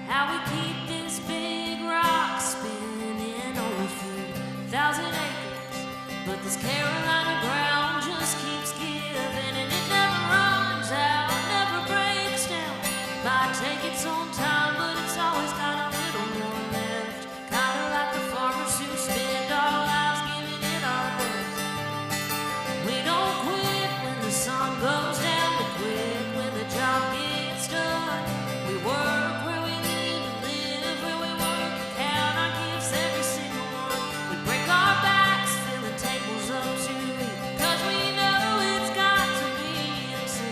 how we keep this big rock spinning on a few thousand acres, but this Carolina ground just keeps giving, and it never runs out, never breaks down. Might take its own time, but it's always got a little more left. Kind of like the farmers who spend our lives giving it our best. We don't quit when the sun goes down, we quit when the job gets done. We work where we live and live where we work, and count our gifts, every single one. We break our backs, filling tables up to eat, 'cause we know it's got to be MC.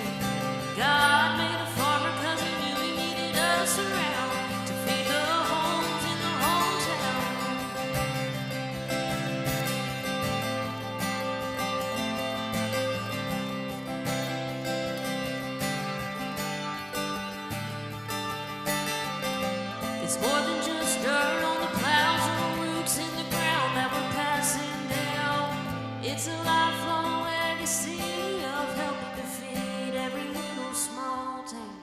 God made a farmer 'cause he knew he needed us around to feed the homes in the hometown. It's more than just dirt on the plows or roots in the ground that we're passing down. It's a lifelong legacy of helping to feed every little small town.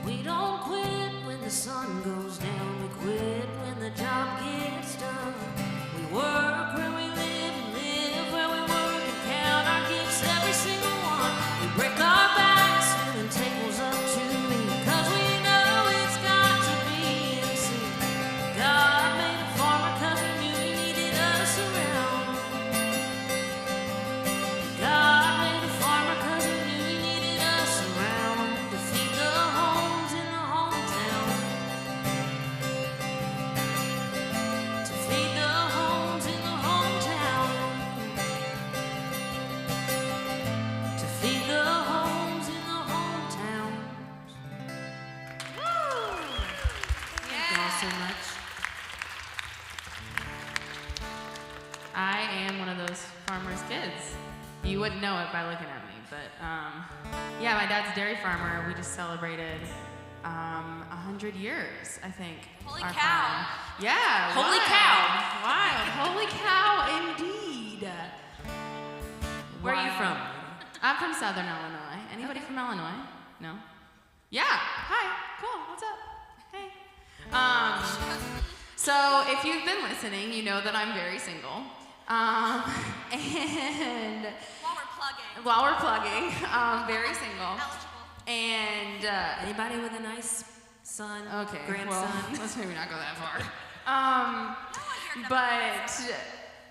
We don't quit when the sun goes down, we quit when the job gets done. We work where we live and live where we work, and count our gifts, every single one. We break our backs, filling tables up to eat, 'cause we know it's got to be MC. God made a farmer 'cause he knew he needed us around. God made a farmer 'cause he knew he needed us around to feed the homes in the hometown. To feed the homes in the hometown. To feed the homes in the hometown. Thank y'all so much. I am one of those farmers' kids. You wouldn't know it by looking at me, but yeah, my dad's a dairy farmer. We just celebrated 100 years, I think. Holy our cow. farm. Yeah. Holy wild. cow. Wild. Holy cow, indeed. Where are you from? I'm from Southern Illinois. Anybody from Illinois? No? Yeah. Hi. Cool. What's up? Hey. So if you've been listening, you know that I'm very single. And while we're plugging, very single. And Anybody with a nice son, okay, grandson? well, let's maybe not go that far. But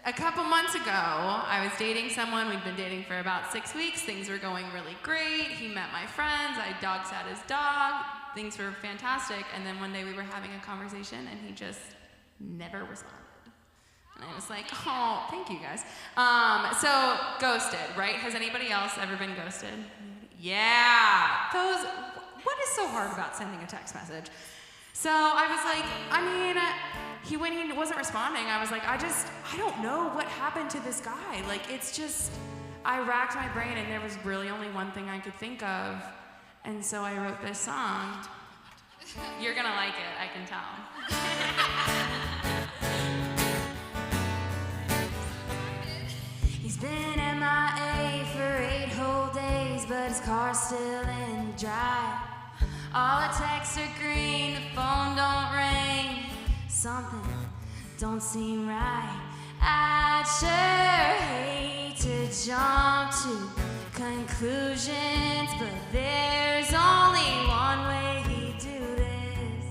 a couple months ago, I was dating someone. We'd been dating for about 6 weeks. Things were going really great. He met my friends. I dog sat his dog. Things were fantastic. And then one day we were having a conversation, and he just never responded. And I was like, oh, thank you guys. So ghosted, right? Has anybody else ever been ghosted? Yeah. What is so hard about sending a text message? So I was like, when he wasn't responding, I was like, I don't know what happened to this guy. Like, it's just, I racked my brain and there was really only one thing I could think of. And so I wrote this song. You're gonna like it, I can tell. He's been MIA for 8 whole days, but his car's still in the drive. All the texts are green, the phone don't ring. Something don't seem right. I'd sure hate to jump to conclusions, but there's only one way he'd do this.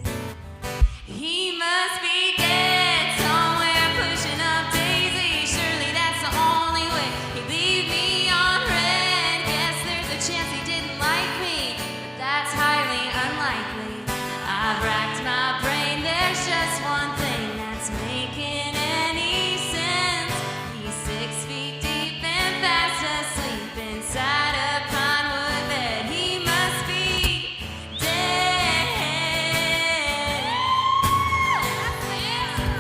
He must be dead somewhere, pushing up daisies. Surely that's the only way he'd leave me on red. Guess there's a chance he didn't like me, but that's highly unlikely. I've racked my brain, there's just one thing that's making any sense. He's 6 feet deep and fast asleep inside a pinewood bed. He must be dead.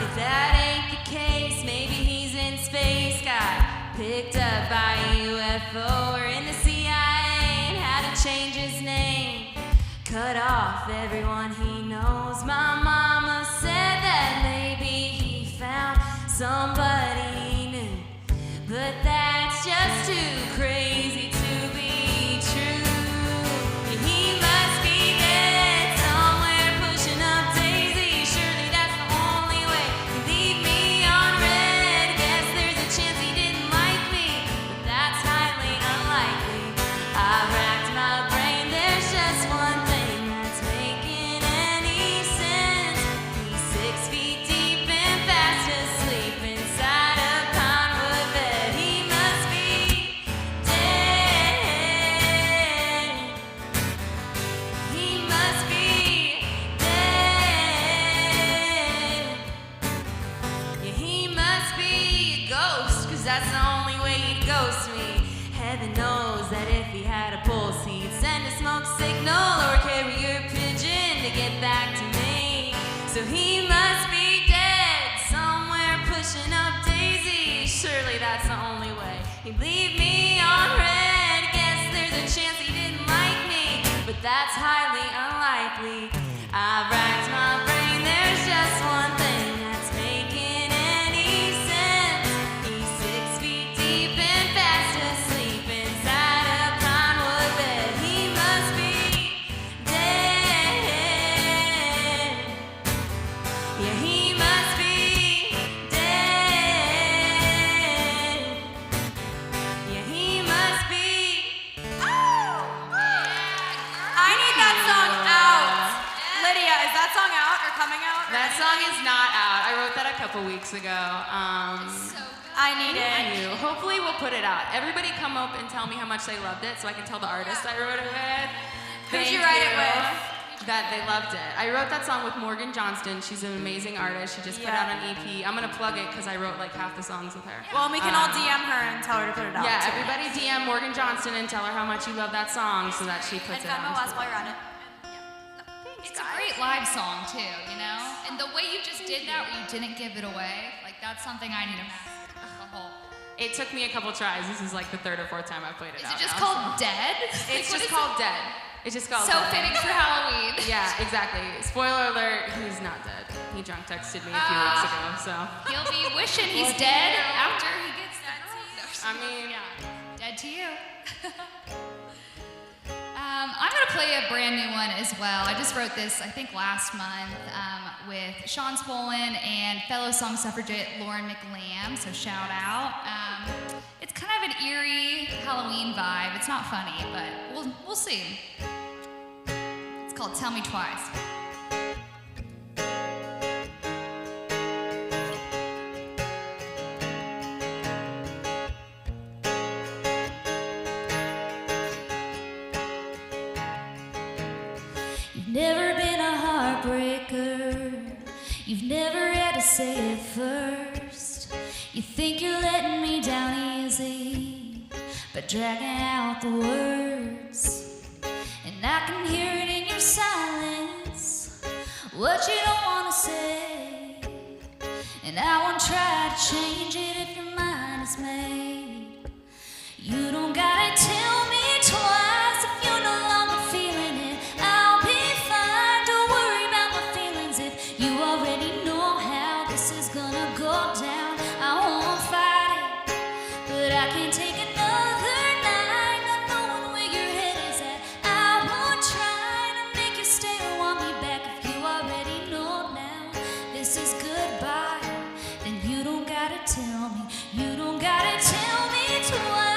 If that ain't the case, maybe he's in space. Got picked up by a UFO or in the CIA and had to change his name. Cut off everyone he knows. My mama said that maybe he found somebody he knew, but that's just too crazy to be true. He must be dead somewhere, pushing up daisies. Surely that's the only way he'd leave me on red. Guess there's a chance he didn't like me, but that's highly unlikely. I've racked my brain, there's just one thing that's making any sense. He's 6 feet deep and fast asleep inside a pinewood bed. He must be dead. He must be dead. Yeah, he must be a ghost, 'cause that's the only way he'd ghost me. Heaven knows that if he had a pulse, he'd send a smoke signal or carrier pigeon to get back to me. So he must be dead somewhere, pushing up daisies. Surely that's the only way he'd leave me on red. Guess there's a chance he didn't like me, but that's highly unlikely. I've racked my brain, there's just one thing that's making any sense. He's 6 feet deep and fast asleep inside a pinewood bed. He must be dead. Yeah, he must be dead. Yeah, he must be. I need that song out. Lydia, is that song out or coming out? That song is not out. I wrote that a couple weeks ago. I need Thank it. you. Hopefully we'll put it out. Everybody come up and tell me how much they loved it so I can tell the artist I wrote it with. Who'd you Thank write it with? That they loved it. I wrote that song with Morgan Johnston. She's an amazing artist. She just put out an EP. I'm gonna plug it because I wrote like half the songs with her. Well, we can all DM her and tell her to put it out. Yeah, too. everybody DM Morgan Johnston and tell her how much you love that song so that she puts And it Venmo out. us while you're on it. It's a great live song too, you know? And the way you just did that, where you didn't give it away, like that's something I need to master. The whole. It took me a couple tries. This is like the 3rd or 4th time I've played it Is out it just now, called so. Dead? It's Like, what just is called it? Dead. It's just called So Dead. fitting for Halloween. Yeah, exactly. Spoiler alert, he's not dead. He drunk texted me a few weeks ago, so. He'll be wishing he's dead after he gets the girl. I mean, Dead it to you. I'm going to play a brand new one as well. I just wrote this, I think, last month with Sean Spollen and fellow song suffragette Lauren McLam, so shout out. It's kind of an eerie Halloween vibe. It's not funny, but we'll see. It's called Tell Me Twice. Never been a heartbreaker. You've never had to say it first. You think you're letting me down easy, but dragging out the words. And I can hear it in your silence, what you don't want to say. And I won't try to change it if your mind is made. You don't gotta tell me twice if you're no longer feeling it. I'll be fine, don't worry about my feelings if you already know how this is gonna go down. I won't fight it, but I can't take another night not knowing where your head is at. I won't try to make you stay or want me back if you already know now this is goodbye. Then you don't gotta tell me, you don't gotta tell me twice.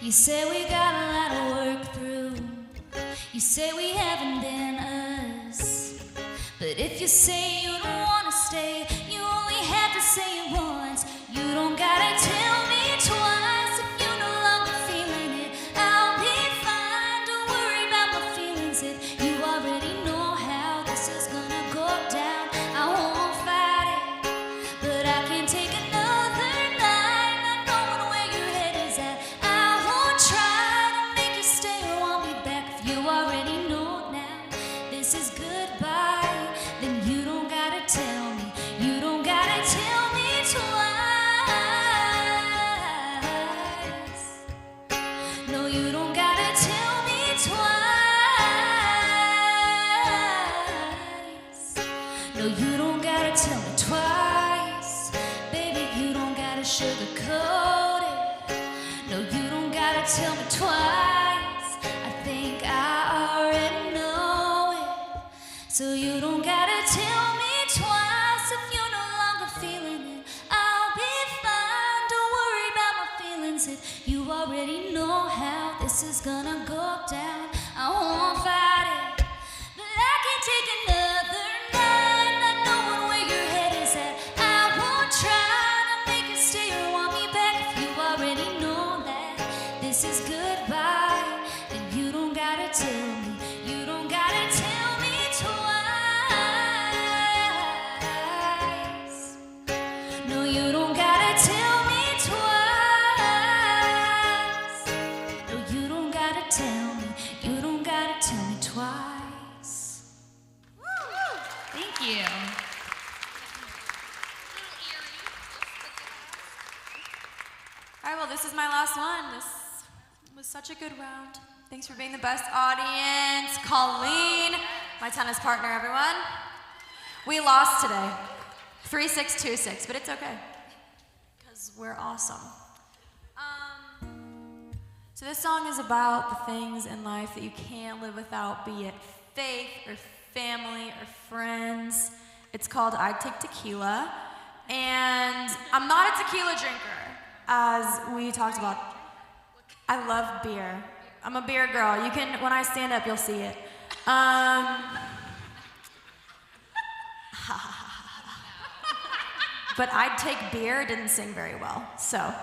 You say we got a lot of work through. You say we haven't been us. But if you say you don't want to stay, you only have to say it once. You don't gotta tell me twice if you're no longer feeling it. I'll be fine, don't worry about my feelings if you already know how this is gonna go down. I won't fight it, but I can't take another night not knowing where your head is at. I won't try to make you stay or want me back if you already know now this is goodbye. Then you don't gotta tell me, you don't gotta tell me twice. No, you don't gotta tell me twice. No, you don't gotta tell me twice. Baby, you don't gotta sugarcoat it. No, you don't gotta tell me twice. I think I already know it. So you don't gotta tell me twice if you're no longer feeling it. I'll be fine, don't worry about my feelings if you already know how this is gonna go down. I won't fight it, but I can't take another night not knowing where your head is at. I won't try to make you stay or want me back if you already know that this is goodbye. Then you don't gotta tell me, you don't gotta tell me twice. No, you don't gotta tell me twice. No, you don't gotta tell me, you don't gotta tell me twice. Thank you. All right, well, this is my last one. This was such a good round. Thanks for being the best audience. Colleen, my tennis partner, everyone. We lost today. 3-6-2-6, but it's okay. Because we're awesome. So this song is about the things in life that you can't live without, be it faith or family or friends. It's called I'd Take Tequila. And I'm not a tequila drinker, as we talked about. I love beer. I'm a beer girl. You can, when I stand up, you'll see it. But I'd Take Beer didn't sing very well. So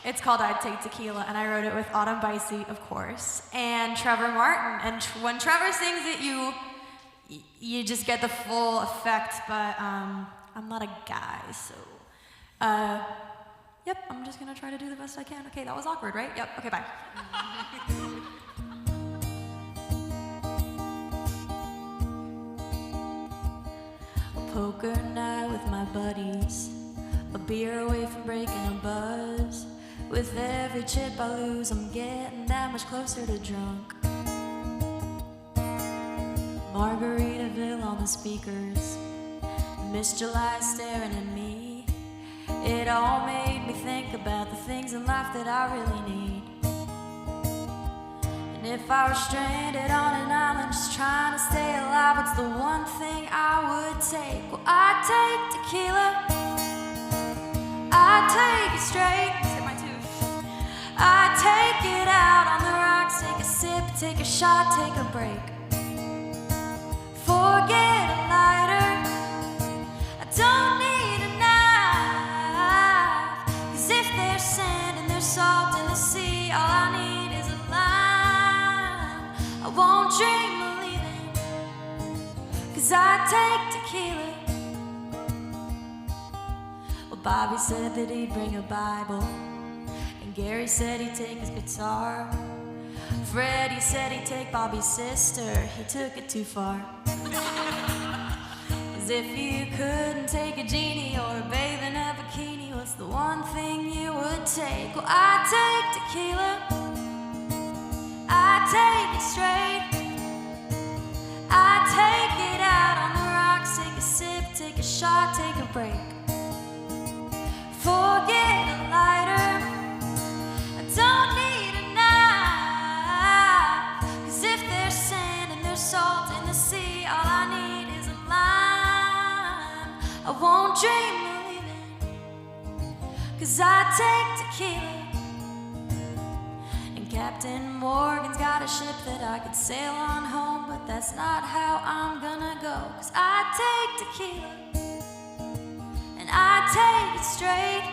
it's called I'd Take Tequila, and I wrote it with Autumn Bicey, of course, and Trevor Martin. And when Trevor sings it, you just get the full effect, but I'm not a guy, so yep, I'm just gonna try to do the best I can. Okay, that was awkward, right? Yep, okay, bye. A poker night with my buddies, a beer away from breaking a buzz. With every chip I lose, I'm getting that much closer to drunk. Margaritaville on the speakers, Miss July staring at me. It all made me think about the things in life that I really need. And if I were stranded on an island just trying to stay alive, what's the one thing I would take? Well, I'd take tequila, I'd take it straight. Hit my tooth. I'd take it out on the rocks, take a sip, take a shot, take a break. Forget a lighter, I don't need a knife, 'cause if there's sand and there's salt in the sea, all I need is a line. I won't dream of leaving, 'cause I take tequila. Well, Bobby said that he'd bring a Bible, and Gary said he'd take his guitar. Freddie said he'd take Bobby's sister, he took it too far. 'Cause if you couldn't take a genie or a babe in a bikini, what's the one thing you would take? Well, I'd take tequila, I'd take it straight, I'd take it out on the rocks, take a sip, take a shot, take a break. Forget a lighter, I don't need a knife, 'cause if there's sand and there's salt in the sea, all I need is a line. I won't dream of leaving, 'cause I take tequila. And Captain Morgan's got a ship that I could sail on home, but that's not how I'm gonna go, 'cause I take tequila, and I take it straight,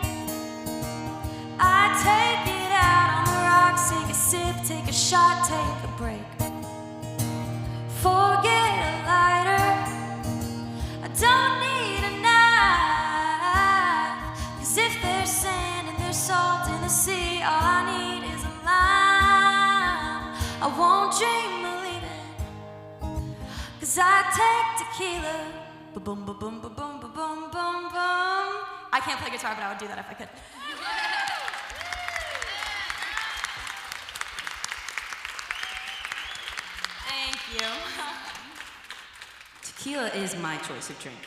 I take it out on the rocks, take a sip, take a shot, take a break. Forget a lighter, I don't need a knife, 'cause if there's sand and there's salt in the sea, all I need is a line. I won't dream of leaving, 'cause I take tequila. Ba-boom, ba-boom, ba-boom, ba-boom, boom, boom. I can't play guitar, but I would do that if I could. Thank you. Tequila is my choice of drink.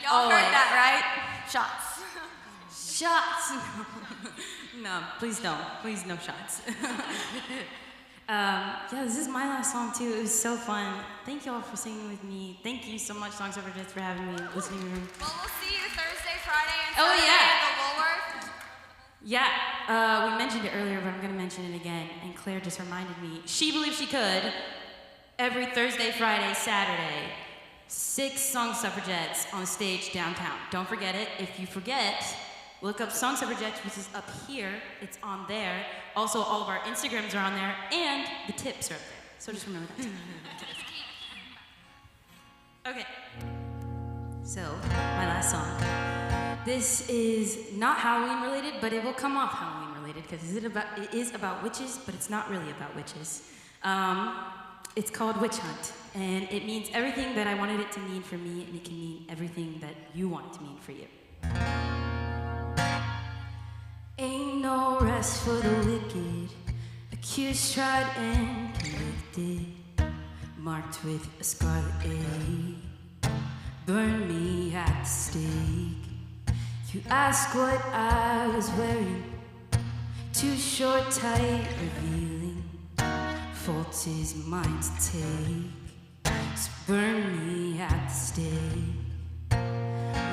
Y'all heard that, right? Shots. Shots! No, please don't. Please, no shots. Yeah, this is my last song too. It was so fun. Thank you all for singing with me. Thank you so much, Suffragettes, for having me in the listening room. Well, we'll see you Thursday, Friday, and Oh, Saturday yeah. at the Woolworth. Yeah, we mentioned it earlier, but I'm gonna mention it again. And Claire just reminded me. She Believed She Could. Every Thursday, Friday, Saturday. 6 song Suffragettes on stage downtown. Don't forget it. If you forget, look up Song Suffragettes, which is up here. It's on there. Also, all of our Instagrams are on there, and the tips are up there. So just remember that. Okay. So, my last song. This is not Halloween related, but it will come off Halloween related because it is about witches, but it's not really about witches. It's called Witch Hunt, and it means everything that I wanted it to mean for me, and it can mean everything that you want it to mean for you. Ain't no rest for the wicked, accused, tried, and convicted, marked with a scarlet A, burn me at the stake. You ask what I was wearing, too short, tight, revealing, fault is mine to take, so burn me at the stake.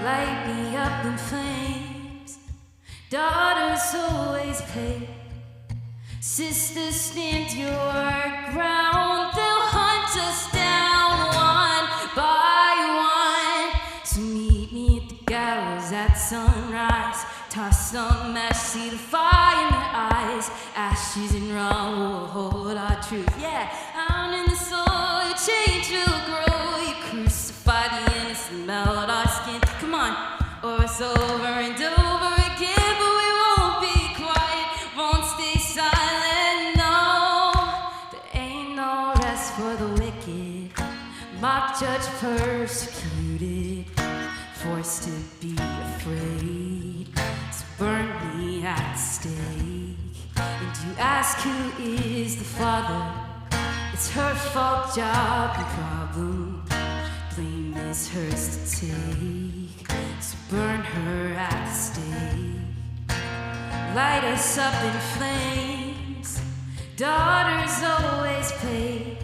Light me up in flames, daughters always pay, sisters stand your ground, they'll hunt us down one by one, so meet me at the gallows at sunrise, toss some ash, see the fire in their eyes, ashes and run will hold our truth, yeah, out in the soul, your change will grow, you crucify the innocent, melt our skin, come on, or it's over and over again, but we won't be quiet, won't stay silent, no, there ain't no rest for the wicked, mock, judge, persecuted, forced to be afraid, so burn me at the stake, and you ask who is the father, it's It's her fault, job and problem. Blame is hers to take. So burn her at the stake. Light us up in flames. Daughters always pay.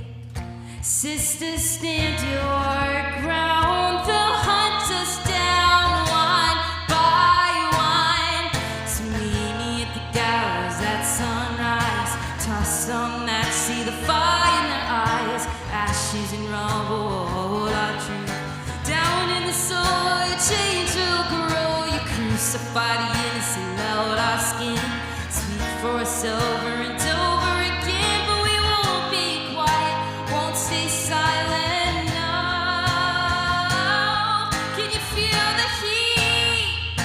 Sisters, stand your ground. They'll hunt us down one by one. So meet me at the gallows at sunrise. Tossed on that, see the fire in their eyes. Ashes and rubble, hold our truth. Down in the soil, your change will grow. You crucify the innocent, melt our skin. Sweet for us over and over again. But we won't be quiet, won't stay silent, no. Can you feel the heat?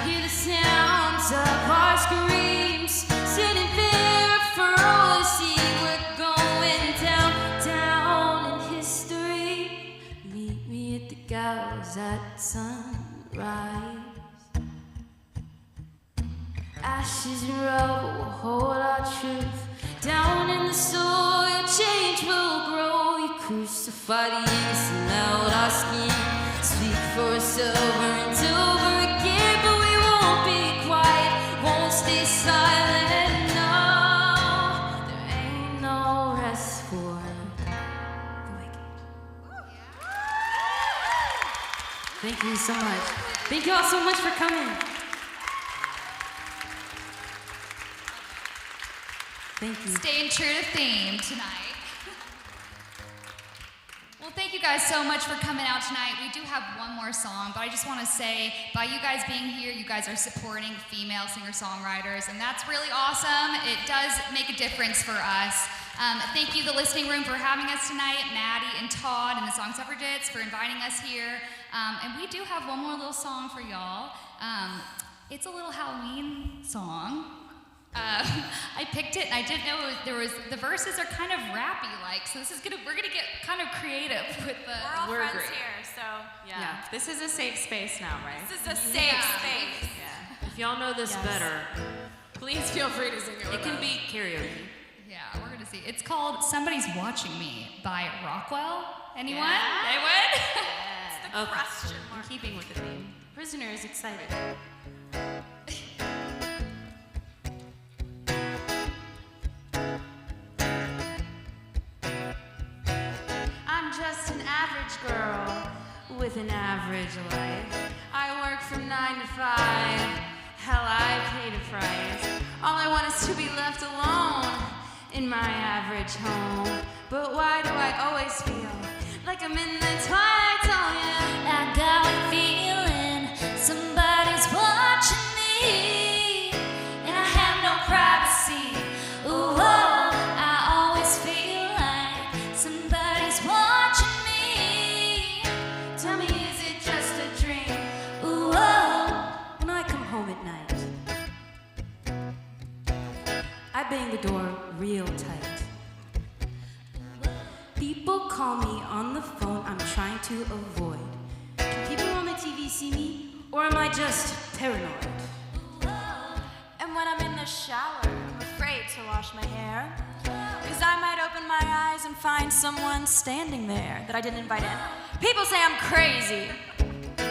Hear the sounds of our screams. Sitting there for all to see. We're going down, down in history. Meet me at the gallows at sunrise. Ashes and rubble will hold our truth. Down in the soil, change will grow. You crucify the innocent, melt our skin. Speak for us over and over again. But we won't be quiet, won't stay silent, no. There ain't no rest for the wicked. Thank you so much. Thank you all so much for coming. Thank you. Staying true to theme tonight. Well, thank you guys so much for coming out tonight. We do have one more song, but I just want to say, by you guys being here, you guys are supporting female singer-songwriters, and that's really awesome. It does make a difference for us. Thank you, the listening room, for having us tonight, Maddie and Todd and the Song Suffragettes for inviting us here. And we do have one more little song for y'all. It's a little Halloween song. I picked it and I didn't know the verses are kind of rappy like, so we're gonna get kind of creative with the We're all We're friends great. here, so Yeah. This is a safe space now, right? this is a safe space. Yeah. If y'all know this better, Please feel free to sing it with it can us. be karaoke. Yeah, we're gonna see. It's called "Somebody's Watching Me" by Rockwell. Anyone? Yeah. Anyone? Okay. Question In mark. keeping with the theme. Prisoner is excited. I'm just an average girl with an average life. I work from 9 to 5. Hell, I pay the price. All I want is to be left alone in my average home. But why do I always feel like I'm in the twilight zone? Yeah. I got a feeling somebody's watching me, and I have no privacy. Ooh, oh, I always feel like somebody's watching me. Tell me, is it just a dream? Ooh, oh, When I come home at night, I bang the door real tight. People call me on the phone, I'm trying to avoid. Can people on the TV see me, or am I just paranoid? And when I'm in the shower, I'm afraid to wash my hair, because I might open my eyes and find someone standing there that I didn't invite in. People say I'm crazy,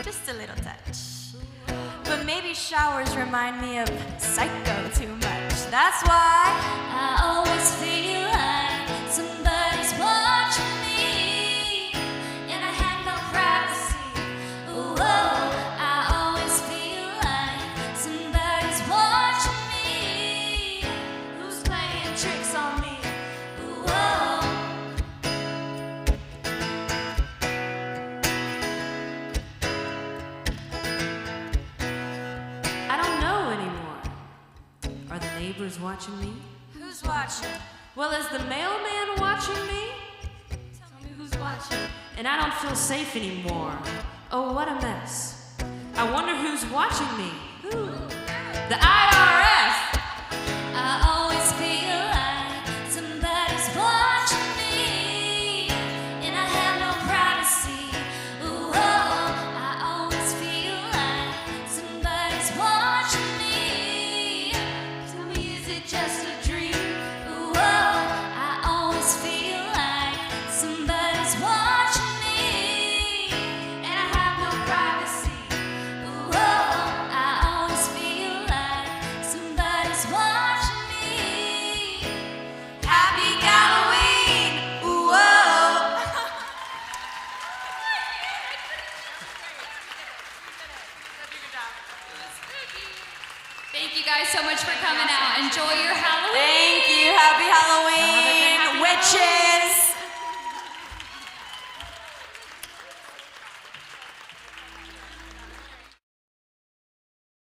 just a little touch. But maybe showers remind me of Psycho too much. That's why I always feel like somebody's watching me, and I have no privacy. Ooh, oh, I always feel like somebody's watching me. Who's playing tricks on me? Ooh, oh. I don't know anymore. Are the neighbors watching me? who's watching? Well, is the mailman watching me? Tell me who's watching. And I don't feel safe anymore. Oh, what a mess. I wonder who's watching me. Who? The IRS! I always feel like somebody's watching me, and I have no privacy. Ooh, oh, I always feel like somebody's watching me. Tell me, is it just a dream? Ooh, oh, I always feel guys so much for coming out. Enjoy your Halloween. Thank you. Happy Halloween, witches.